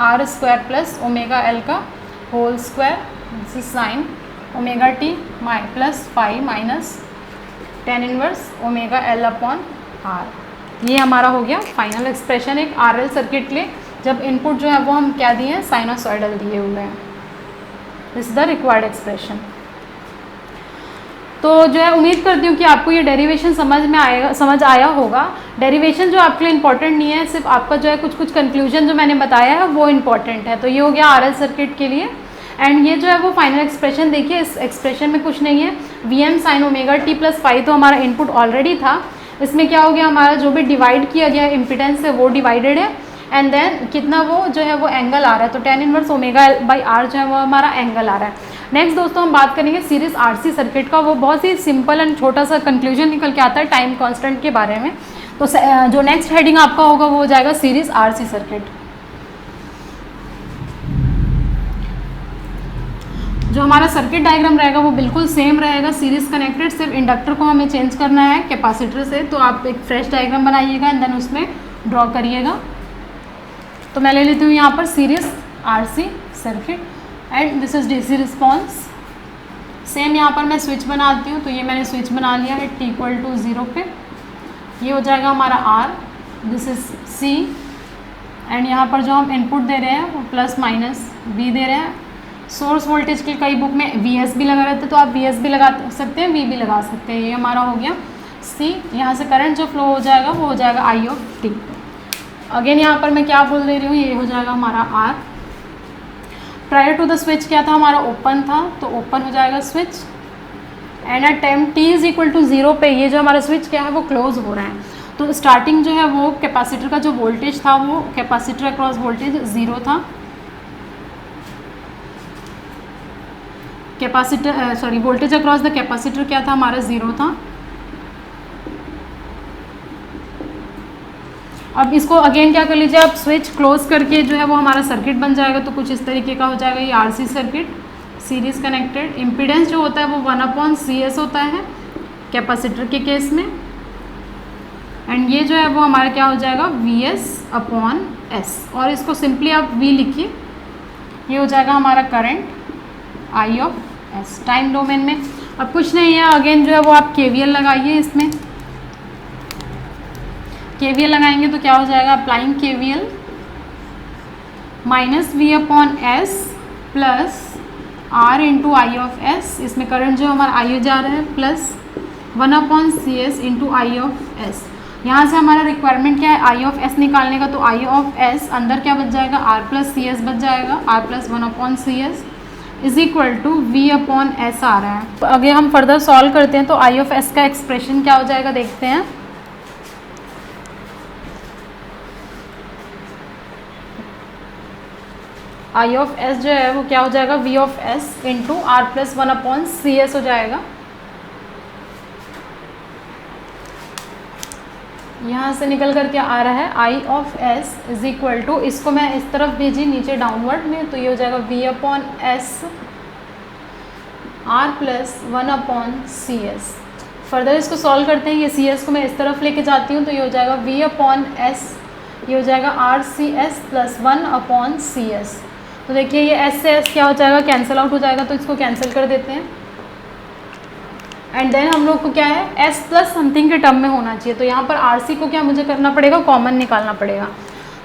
R square plus omega L का whole square, this is sine omega T plus five minus tan inverse omega L upon R. ये हमारा हो गया फाइनल एक्सप्रेशन एक RL सर्किट के लिए, जब इनपुट जो है वो हम क्या दिए हैं, साइनोसॉइडल दिए हुए हैं। This is the required expression. तो जो है उम्मीद करती हूँ कि आपको ये डेरिवेशन समझ आया होगा। डेरिवेशन जो आपके लिए इंपॉर्टेंट नहीं है, सिर्फ आपका जो है कुछ कंक्लूजन जो मैंने बताया है वो इंपॉर्टेंट है। तो ये हो गया RL सर्किट के लिए, एंड ये जो है वो फाइनल एक्सप्रेशन देखिए, इस एक्सप्रेशन में कुछ नहीं है, Vm sine omega T plus five तो हमारा इनपुट ऑलरेडी था। इसमें क्या हो गया, हमारा जो भी डिवाइड किया गया इम्पिडेंस है वो डिवाइडेड है, एंड देन कितना वो जो है वो एंगल आ रहा है, तो tan inverse omega by R जो है वो हमारा एंगल आ रहा है। नेक्स्ट दोस्तों हम बात करेंगे सीरीज RC सर्किट का, वो बहुत ही सिंपल एंड छोटा सा कंक्लूजन निकल के आता है टाइम कांस्टेंट के बारे में। तो जो नेक्स्ट हेडिंग आपका होगा वो हो जाएगा सीरीज RC सर्किट। जो हमारा सर्किट डायग्राम रहेगा वो बिल्कुल सेम रहेगा, सीरीज कनेक्टेड, सिर्फ इंडक्टर को हमें चेंज करना है कैपेसिटर से। तो आप एक फ्रेश डायग्राम बनाइएगा एंड देन उसमें ड्रॉ करिएगा। तो मैं ले लेती हूँ यहाँ पर series RC circuit, and this is DC response. Same यहाँ पर मैं स्विच बनाती हूँ, तो ये मैंने स्विच बना लिया है t इक्वल टू 0 पे। ये हो जाएगा हमारा R, this is C, and यहाँ पर जो हम इनपुट दे रहे हैं वो प्लस माइनस V दे रहे हैं। सोर्स वोल्टेज के कई बुक में VS भी लगा रहता है, तो आप VS भी लगा सकते हैं, V भी लगा सकते हैं। ये हमारा हो गया C। यहाँ से करंट जो फ्लो हो जाएगा वो हो जाएगा I ऑफ t। अगेन यहाँ पर मैं क्या बोल दे रही हूँ, ये हो जाएगा हमारा R। Prior to the switch क्या था, हमारा ओपन था, तो ओपन हो जाएगा switch, and at time t is equal to 0 पे ये जो हमारा स्विच क्या है वो क्लोज हो रहा है। तो स्टार्टिंग जो है वो कैपेसिटर का जो वोल्टेज था वो कैपेसिटर अक्रॉस वोल्टेज 0 था, वोल्टेज अक्रॉस द कैपेसिटर क्या था हमारा 0 था। अब इसको अगेन क्या कर लीजिए, आप स्विच क्लोज करके जो है वो हमारा सर्किट बन जाएगा। तो कुछ इस तरीके का हो जाएगा ये RC circuit series connected. Impedance जो होता है वो 1/CS होता है कैपेसिटर के केस में, एंड ये जो है वो हमारा क्या हो जाएगा VS/S, और इसको सिंपली आप V लिखिए, ये हो जाएगा हमारा current I of S time domain में। अब कुछ नहीं है, अगेन जो है वो आप KVL लगाइए, इसमें KVL लगाएंगे तो क्या हो जाएगा, applying KVL minus V/S plus R into I of S, इसमें करंट जो हमारा I जा रहा है, plus 1/CS into I of S। यहाँ से हमारा रिक्वायरमेंट क्या है, I ऑफ S निकालने का, तो I ऑफ S अंदर क्या बच जाएगा, R प्लस CS बच जाएगा, R plus 1/CS is equal to V/S आ रहा है। तो अगर हम फर्दर सॉल्व करते हैं तो I ऑफ S का एक्सप्रेशन क्या हो जाएगा, देखते हैं। I ऑफ S जो है वो क्या हो जाएगा, V/S into R plus 1/CS हो जाएगा। यहाँ से निकल करके आ रहा है I of S is equal to, इसको मैं इस तरफ भेजी नीचे डाउनवर्ड में, तो ये हो जाएगा V/S R plus 1/CS। Further इसको सॉल्व करते हैं, ये CS को मैं इस तरफ लेके जाती हूँ, तो ये हो जाएगा V/S, ये हो जाएगा RCS प्लस 1/CS। तो देखिए ये S से S क्या हो जाएगा, कैंसिल आउट हो जाएगा, तो इसको कैंसिल कर देते हैं। एंड देन हम लोग को क्या है, S प्लस समथिंग के टर्म में होना चाहिए, तो यहाँ पर RC को क्या मुझे करना पड़ेगा, कॉमन निकालना पड़ेगा।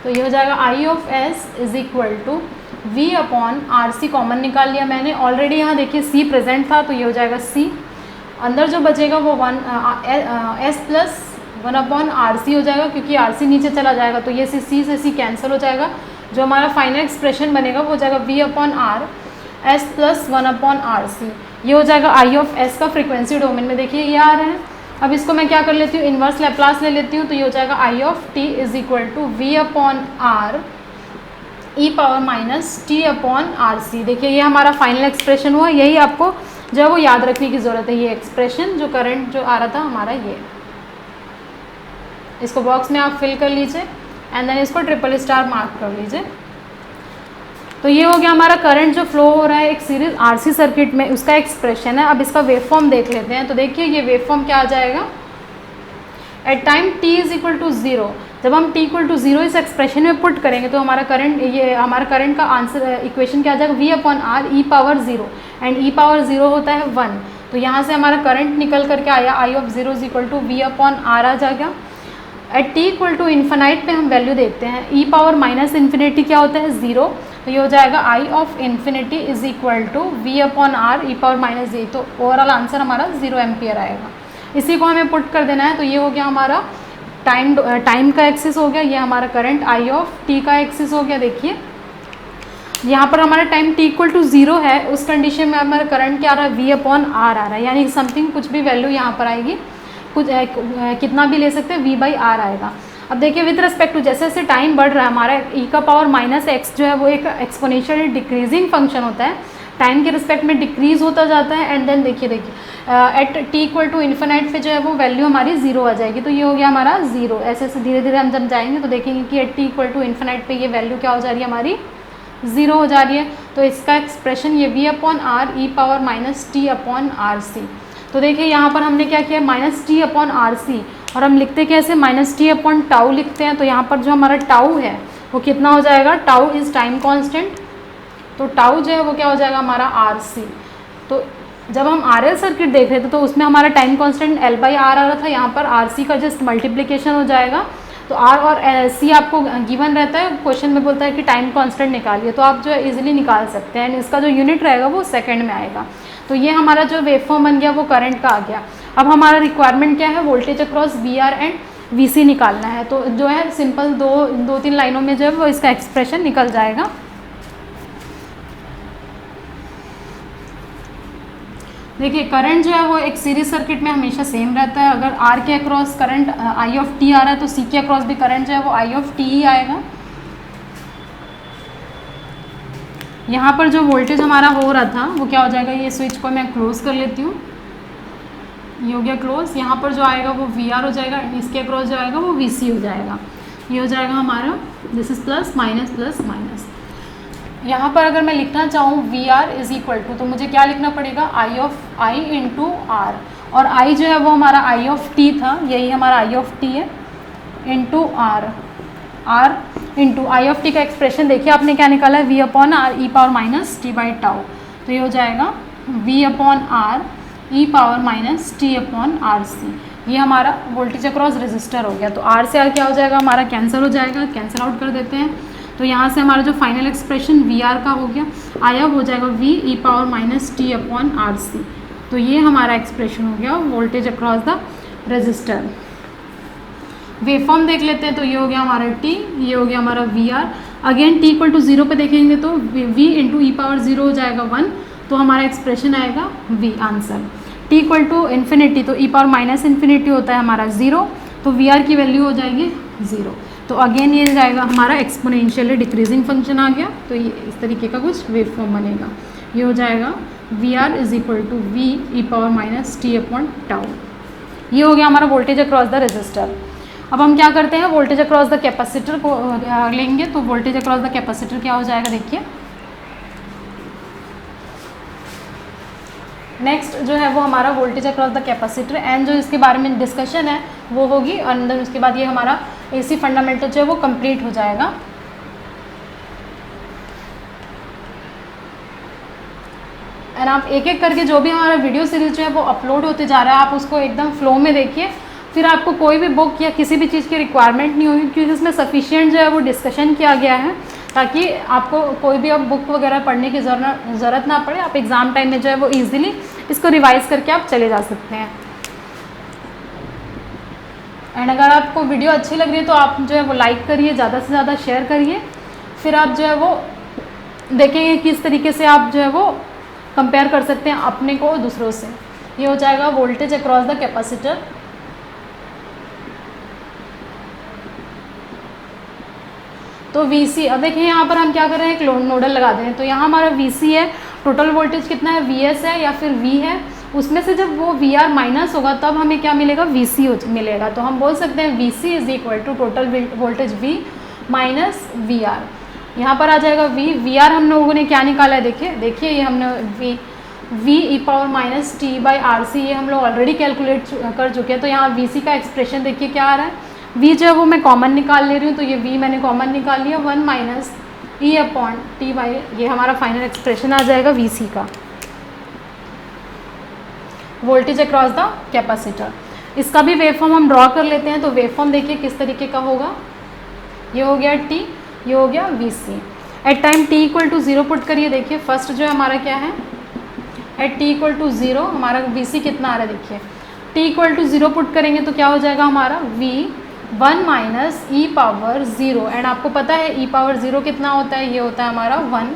तो ये हो जाएगा I of S is equal to V/RC, common निकाल लिया मैंने ऑलरेडी। यहाँ देखिए C प्रेजेंट था, तो ये हो जाएगा C, अंदर जो बचेगा वो S प्लस 1/RC हो जाएगा, क्योंकि RC नीचे चला जाएगा तो ये C से C कैंसिल हो जाएगा। जो हमारा फाइनल एक्सप्रेशन बनेगा वो हो जाएगा V/R S + 1/RC। ये हो जाएगा I ऑफ S का फ्रीक्वेंसी डोमेन में, देखिए ये आ रहा है। अब इसको मैं क्या कर लेती हूँ, इन्वर्स लैप्लास ले लेती हूँ, तो ये हो जाएगा I of t = V/R e⁻t/RC। देखिए ये हमारा फाइनल एक्सप्रेशन हुआ। यही आपको जो है वो याद रखने की ज़रूरत है, ये एक्सप्रेशन जो करंट जो आ रहा था हमारा, ये इसको बॉक्स में आप फिल कर लीजिए एंड देन इसको ट्रिपल * मार्क कर लीजिए। तो ये हो गया हमारा करंट जो फ्लो हो रहा है एक सीरीज RC सर्किट में, उसका एक्सप्रेशन है। अब इसका वेव फॉर्म देख लेते हैं। तो देखिए ये वेव फॉर्म क्या आ जाएगा, एट टाइम t = 0, जब हम t = 0 इस एक्सप्रेशन में पुट करेंगे तो हमारा करंट, ये हमारा करंट का आंसर इक्वेशन क्या आ जाएगा, V/R e⁻0 एंड e⁻0 होता है 1। तो यहाँ से हमारा करंट निकल करके आया I ऑफ 0 = V/R आ जाएगा। एट t = पे हम वैल्यू देखते हैं, e⁻∞ क्या होता है 0, तो ये हो जाएगा I of infinity = V/R e⁻∞। तो ओवरऑल आंसर हमारा 0 एम्पियर आएगा। इसी को हमें पुट कर देना है। तो ये हो गया हमारा टाइम का एक्सिस हो गया, ये हमारा करंट I ऑफ t का एक्सिस हो गया। देखिए यहाँ पर हमारा टाइम t = 0 है, उस कंडीशन में हमारा करंट क्या आ रहा है, V/R आ रहा है, यानी समथिंग कुछ भी वैल्यू यहाँ पर आएगी, कुछ कितना भी ले सकते हैं, V/R आएगा। अब देखिए विद रिस्पेक्ट टू जैसे जैसे टाइम बढ़ रहा है हमारा e⁻⁻x जो है वो एक एक्सपोनेंशियली डिक्रीजिंग फंक्शन होता है, टाइम के रिस्पेक्ट में डिक्रीज होता जाता है। एंड देन देखिए एट t = पे जो है वो वैल्यू हमारी 0 आ जाएगी। तो ये हो गया हमारा 0। ऐसे ऐसे धीरे धीरे हम जब जाएंगे तो देखेंगे कि एट t = पे ये वैल्यू क्या हो जा रही है, हमारी 0 हो जा रही है। तो इसका एक्सप्रेशन ये V/R e⁻t/RC। तो देखिए यहाँ पर हमने क्या किया, -t/RC, और हम लिखते कैसे, -t/τ लिखते हैं। तो यहाँ पर जो हमारा टाउ है वो कितना हो जाएगा, टाउ इज़ टाइम कांस्टेंट, तो टाउ जो है वो क्या हो जाएगा हमारा RC। तो जब हम RL सर्किट देख रहे थे तो उसमें हमारा टाइम कांस्टेंट L/R आ रहा था, यहाँ पर RC का जस्ट मल्टीप्लिकेशन हो जाएगा। तो R और C आपको गिवन रहता है, क्वेश्चन में बोलता है कि टाइम कांस्टेंट निकालिए, तो आप जो है इजीली निकाल सकते हैं। इसका जो यूनिट रहेगा वो सेकंड में आएगा। तो ये हमारा जो वेवफॉर्म बन गया वो करंट का आ गया। अब हमारा रिक्वायरमेंट क्या है, voltage across VR and VC निकालना है। तो जो है सिंपल दो तीन लाइनों में जो है वो इसका एक्सप्रेशन निकल जाएगा। देखिए करंट जो है वो एक सीरीज सर्किट में हमेशा सेम रहता है। अगर R के across current I of t आ रहा है तो C के अक्रॉस भी करंट जो है वो I ऑफ t ही आएगा। यहाँ पर जो वोल्टेज हमारा हो रहा था वो क्या हो जाएगा, ये स्विच को मैं क्लोज कर लेती हूँ, ये हो गया क्लोज। यहाँ पर जो आएगा वो VR हो जाएगा, इसके अक्रॉस जो आएगा वो VC हो जाएगा। ये हो जाएगा हमारा, this is plus minus plus minus. यहाँ पर अगर मैं लिखना चाहूँ VR = तो मुझे क्या लिखना पड़ेगा, I of I into R, और I जो है वो हमारा I ऑफ t था, यही हमारा I ऑफ t है, into R into I of t का एक्सप्रेशन देखिए आपने क्या निकाला है, V/R e⁻t/τ। तो ये हो जाएगा V/R e⁻t/RC। ये हमारा वोल्टेज अक्रॉस रेजिस्टर हो गया। तो R से R क्या हो जाएगा, हमारा कैंसिल हो जाएगा, कैंसिल आउट कर देते हैं। तो यहाँ से हमारा जो फाइनल एक्सप्रेशन VR का हो गया, आया हो जाएगा V/-t/RC। तो ये हमारा एक्सप्रेशन हो गया voltage across the resistor. Waveform देख लेते हैं। तो ये हो गया हमारा t, ये हो गया हमारा VR। अगेन t = 0 पे देखेंगे तो v इंटू e⁻0 हो जाएगा 1, तो हमारा एक्सप्रेशन आएगा v आंसर। t = इन्फिनिटी तो e⁻∞ होता है हमारा 0, तो VR की वैल्यू हो जाएगी 0। तो अगेन ये जाएगा हमारा एक्सपोनेंशियली डिक्रीजिंग फंक्शन आ गया। तो ये इस तरीके का कुछ वेवफॉर्म बनेगा। ये हो जाएगा VR = v e⁻t/τ। ये हो गया हमारा वोल्टेज अक्रॉस द रेजिस्टर। अब हम क्या करते हैं, वोल्टेज अक्रॉस द कैपेसिटर को लेंगे। तो वोल्टेज अक्रॉस द कैपेसिटर क्या हो जाएगा, देखिए नेक्स्ट जो है वो हमारा voltage across the capacitor and जो इसके बारे में डिस्कशन है वो होगी, और देन उसके बाद ये हमारा AC फंडामेंटल जो है वो कंप्लीट हो जाएगा। एंड आप एक एक करके जो भी हमारा वीडियो सीरीज जो है वो अपलोड होते जा रहा है, आप उसको एकदम फ्लो में देखिए, फिर आपको कोई भी बुक या किसी भी चीज़ की रिक्वायरमेंट नहीं होगी, क्योंकि इसमें सफिशिएंट जो है वो डिस्कशन किया गया है, ताकि आपको कोई भी अब बुक वगैरह पढ़ने की ज़रूरत ना पड़े। आप एग्ज़ाम टाइम में जो है वो ईजिली इसको रिवाइज़ करके आप चले जा सकते हैं। एंड अगर आपको वीडियो अच्छी लग रही है तो आप जो है वो लाइक करिए, ज़्यादा से ज़्यादा शेयर करिए। फिर आप जो है वो देखेंगे किस तरीके से आप जो है वो कंपेयर कर सकते हैं अपने को दूसरों से। ये हो जाएगा वोल्टेज अक्रॉस द कैपेसिटर। तो VC, अब देखिए यहाँ पर हम क्या कर रहे हैं, एक नोडल लगा दें। तो यहाँ हमारा VC है, टोटल वोल्टेज कितना है, VS है या फिर V है, उसमें से जब वो VR माइनस होगा तब हमें क्या मिलेगा, VC मिलेगा। तो हम बोल सकते हैं VC is equal to total voltage V minus VR। यहाँ पर आ जाएगा VR हम लोगों ने क्या निकाला है, देखिए ये हमने V e power minus t by RC ये हम लोग ऑलरेडी कैलकुलेट कर चुके हैं। तो यहाँ VC का एक्सप्रेशन देखिए क्या आ रहा है, V जो है वो मैं कॉमन निकाल ले रही हूँ, तो ये V मैंने कॉमन निकाल लिया, 1 minus E upon T by, ये हमारा फाइनल एक्सप्रेशन आ जाएगा VC का, वोल्टेज अक्रॉस द कैपेसिटर। इसका भी वेव फॉर्म हम ड्रॉ कर लेते हैं। तो वेव फॉर्म देखिए किस तरीके का होगा, ये हो गया T, ये हो गया VC। At time T equal to 0 put करिए, देखिए फर्स्ट जो है हमारा क्या है, एट T इक्वल टू 0 हमारा VC कितना आ रहा है, देखिए T इक्वल टू 0 पुट करेंगे तो क्या हो जाएगा हमारा V 1 minus E power 0। And आपको पता है E पावर 0 कितना होता है, ये होता है हमारा 1।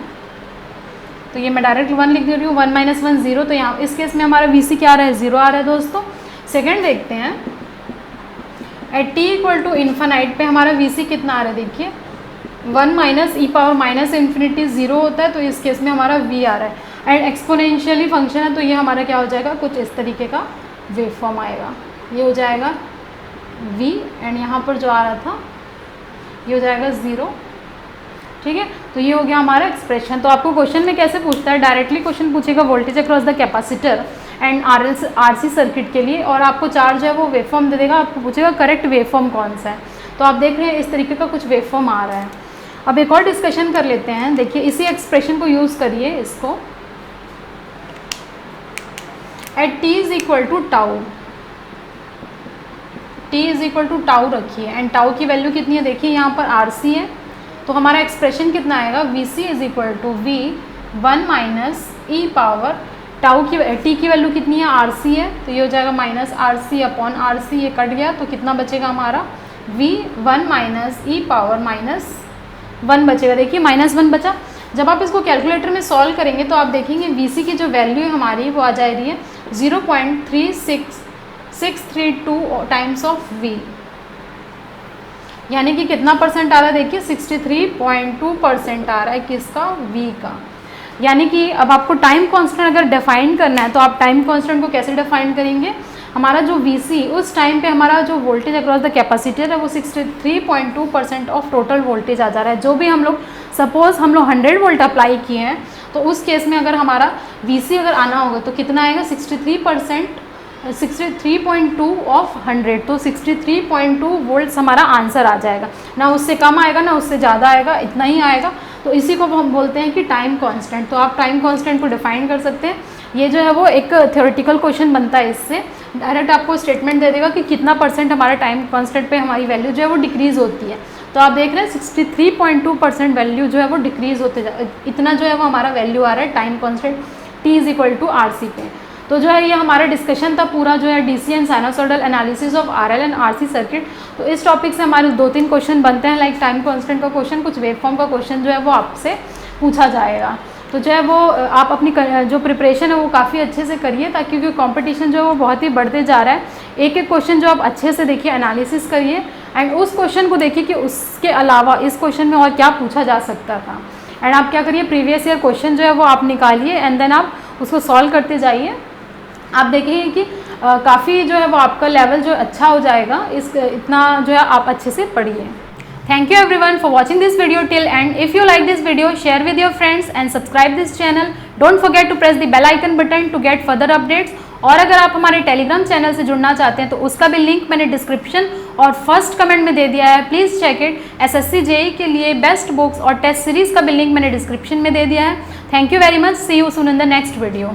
तो ये मैं डायरेक्ट 1 लिख दे रही हूँ, 1 माइनस 1 0। तो यहाँ इस केस में हमारा VC क्या आ रहा है, 0 आ रहा है दोस्तों। सेकेंड देखते हैं, at T equal to infinite पे हमारा VC कितना आ रहा है, देखिए 1 minus E power minus infinity 0 होता है, तो इस केस में हमारा V आ रहा है। एंड एक्सपोनेंशियली फंक्शन है, तो ये हमारा क्या हो जाएगा, कुछ इस तरीके का वेव फॉर्म आएगा। ये हो जाएगा V एंड यहाँ पर जो आ रहा था ये हो जाएगा 0, ठीक है। तो ये हो गया हमारा एक्सप्रेशन। तो आपको क्वेश्चन में कैसे पूछता है, डायरेक्टली क्वेश्चन पूछेगा voltage across the capacitor and RC circuit के लिए, और आपको चार जो है वो वेव फॉर्म दे देगा, आपको पूछेगा करेक्ट वेव फॉर्म कौन सा है। तो आप देख रहे हैं इस तरीके का कुछ वेव फॉर्म आ रहा है। अब एक और डिस्कशन कर लेते हैं, देखिए इसी एक्सप्रेशन को यूज़ करिए, इसको at T is equal to tau, T is equal to tau रखिए एंड टाउ की वैल्यू कितनी है, देखिए यहाँ पर RC है, तो हमारा एक्सप्रेशन कितना आएगा, VC is equal to V 1 minus E power tau की T की वैल्यू कितनी है, RC है, तो ये हो जाएगा माइनस RC अपॉन RC, ये कट गया तो कितना बचेगा हमारा V 1 minus E power minus 1 बचेगा। देखिए माइनस 1 बचा। जब आप इसको कैलकुलेटर में सॉल्व करेंगे तो आप देखेंगे VC की जो वैल्यू है हमारी वो आ जा रही है 0.36632 टाइम्स ऑफ V, यानी कि कितना परसेंट आ रहा है, देखिए 63.2% आ रहा है किसका, V का। यानी कि अब आपको टाइम कांस्टेंट अगर डिफाइन करना है तो आप टाइम कांस्टेंट को कैसे डिफाइन करेंगे, हमारा जो VC उस टाइम पे हमारा जो वोल्टेज अक्रॉस द कैपेसिटर है वो 63.2% ऑफ टोटल वोल्टेज आ जा रहा है। जो भी हम लोग सपोज हम लोग 100 वोल्ट अप्लाई किए हैं तो उस केस में अगर हमारा VC अगर आना होगा तो कितना आएगा, 63.2 ऑफ 100, तो 63.2 वोल्ट्स हमारा आंसर आ जाएगा। ना उससे कम आएगा ना उससे ज़्यादा आएगा, इतना ही आएगा। तो इसी को हम बोलते हैं कि टाइम कांस्टेंट। तो आप टाइम कांस्टेंट को डिफाइन कर सकते हैं। ये जो है वो एक थ्योरेटिकल क्वेश्चन बनता है, इससे डायरेक्ट आपको स्टेटमेंट दे देगा कि कितना परसेंट हमारा टाइम कांस्टेंट पे हमारी वैल्यू जो है वो डिक्रीज़ होती है। तो आप देख रहे हैं 63.2% वैल्यू जो है वो डिक्रीज़ होते इतना जो है वो हमारा वैल्यू आ रहा है time constant T is equal to RC पे। तो जो है ये हमारा डिस्कशन था पूरा जो है DC and sinusoidal analysis of RL and RC circuit. तो इस टॉपिक से हमारे 2-3 क्वेश्चन बनते हैं, लाइक टाइम कांस्टेंट का क्वेश्चन, कुछ वेव फॉर्म का क्वेश्चन जो है वो आपसे पूछा जाएगा। तो जो है वो आप अपनी जो प्रिपरेशन है वो काफ़ी अच्छे से करिए, ताकि क्योंकि कंपटीशन जो है वो बहुत ही बढ़ते जा रहा है। एक एक क्वेश्चन जो आप अच्छे से देखिए, एनालिसिस करिए एंड उस क्वेश्चन को देखिए कि उसके अलावा इस क्वेश्चन में और क्या पूछा जा सकता था। एंड आप क्या करिए, प्रीवियस ईयर क्वेश्चन जो है वो आप निकालिए एंड देन आप उसको सॉल्व करते जाइए। आप देखिए कि काफ़ी जो है वो आपका लेवल जो अच्छा हो जाएगा, इतना जो है आप अच्छे से पढ़िए। Thank you everyone for watching this video till end. If you like this video, share with your friends and subscribe this channel. Don't forget to press the bell icon button to get further updates. और अगर आप हमारे टेलीग्राम चैनल से जुड़ना चाहते हैं तो उसका भी लिंक मैंने डिस्क्रिप्शन और फर्स्ट कमेंट में दे दिया है, please check it. SSC JEE के लिए बेस्ट बुक्स और टेस्ट सीरीज़ का भी लिंक मैंने डिस्क्रिप्शन में दे दिया है। Thank you very much, see you soon in the next video.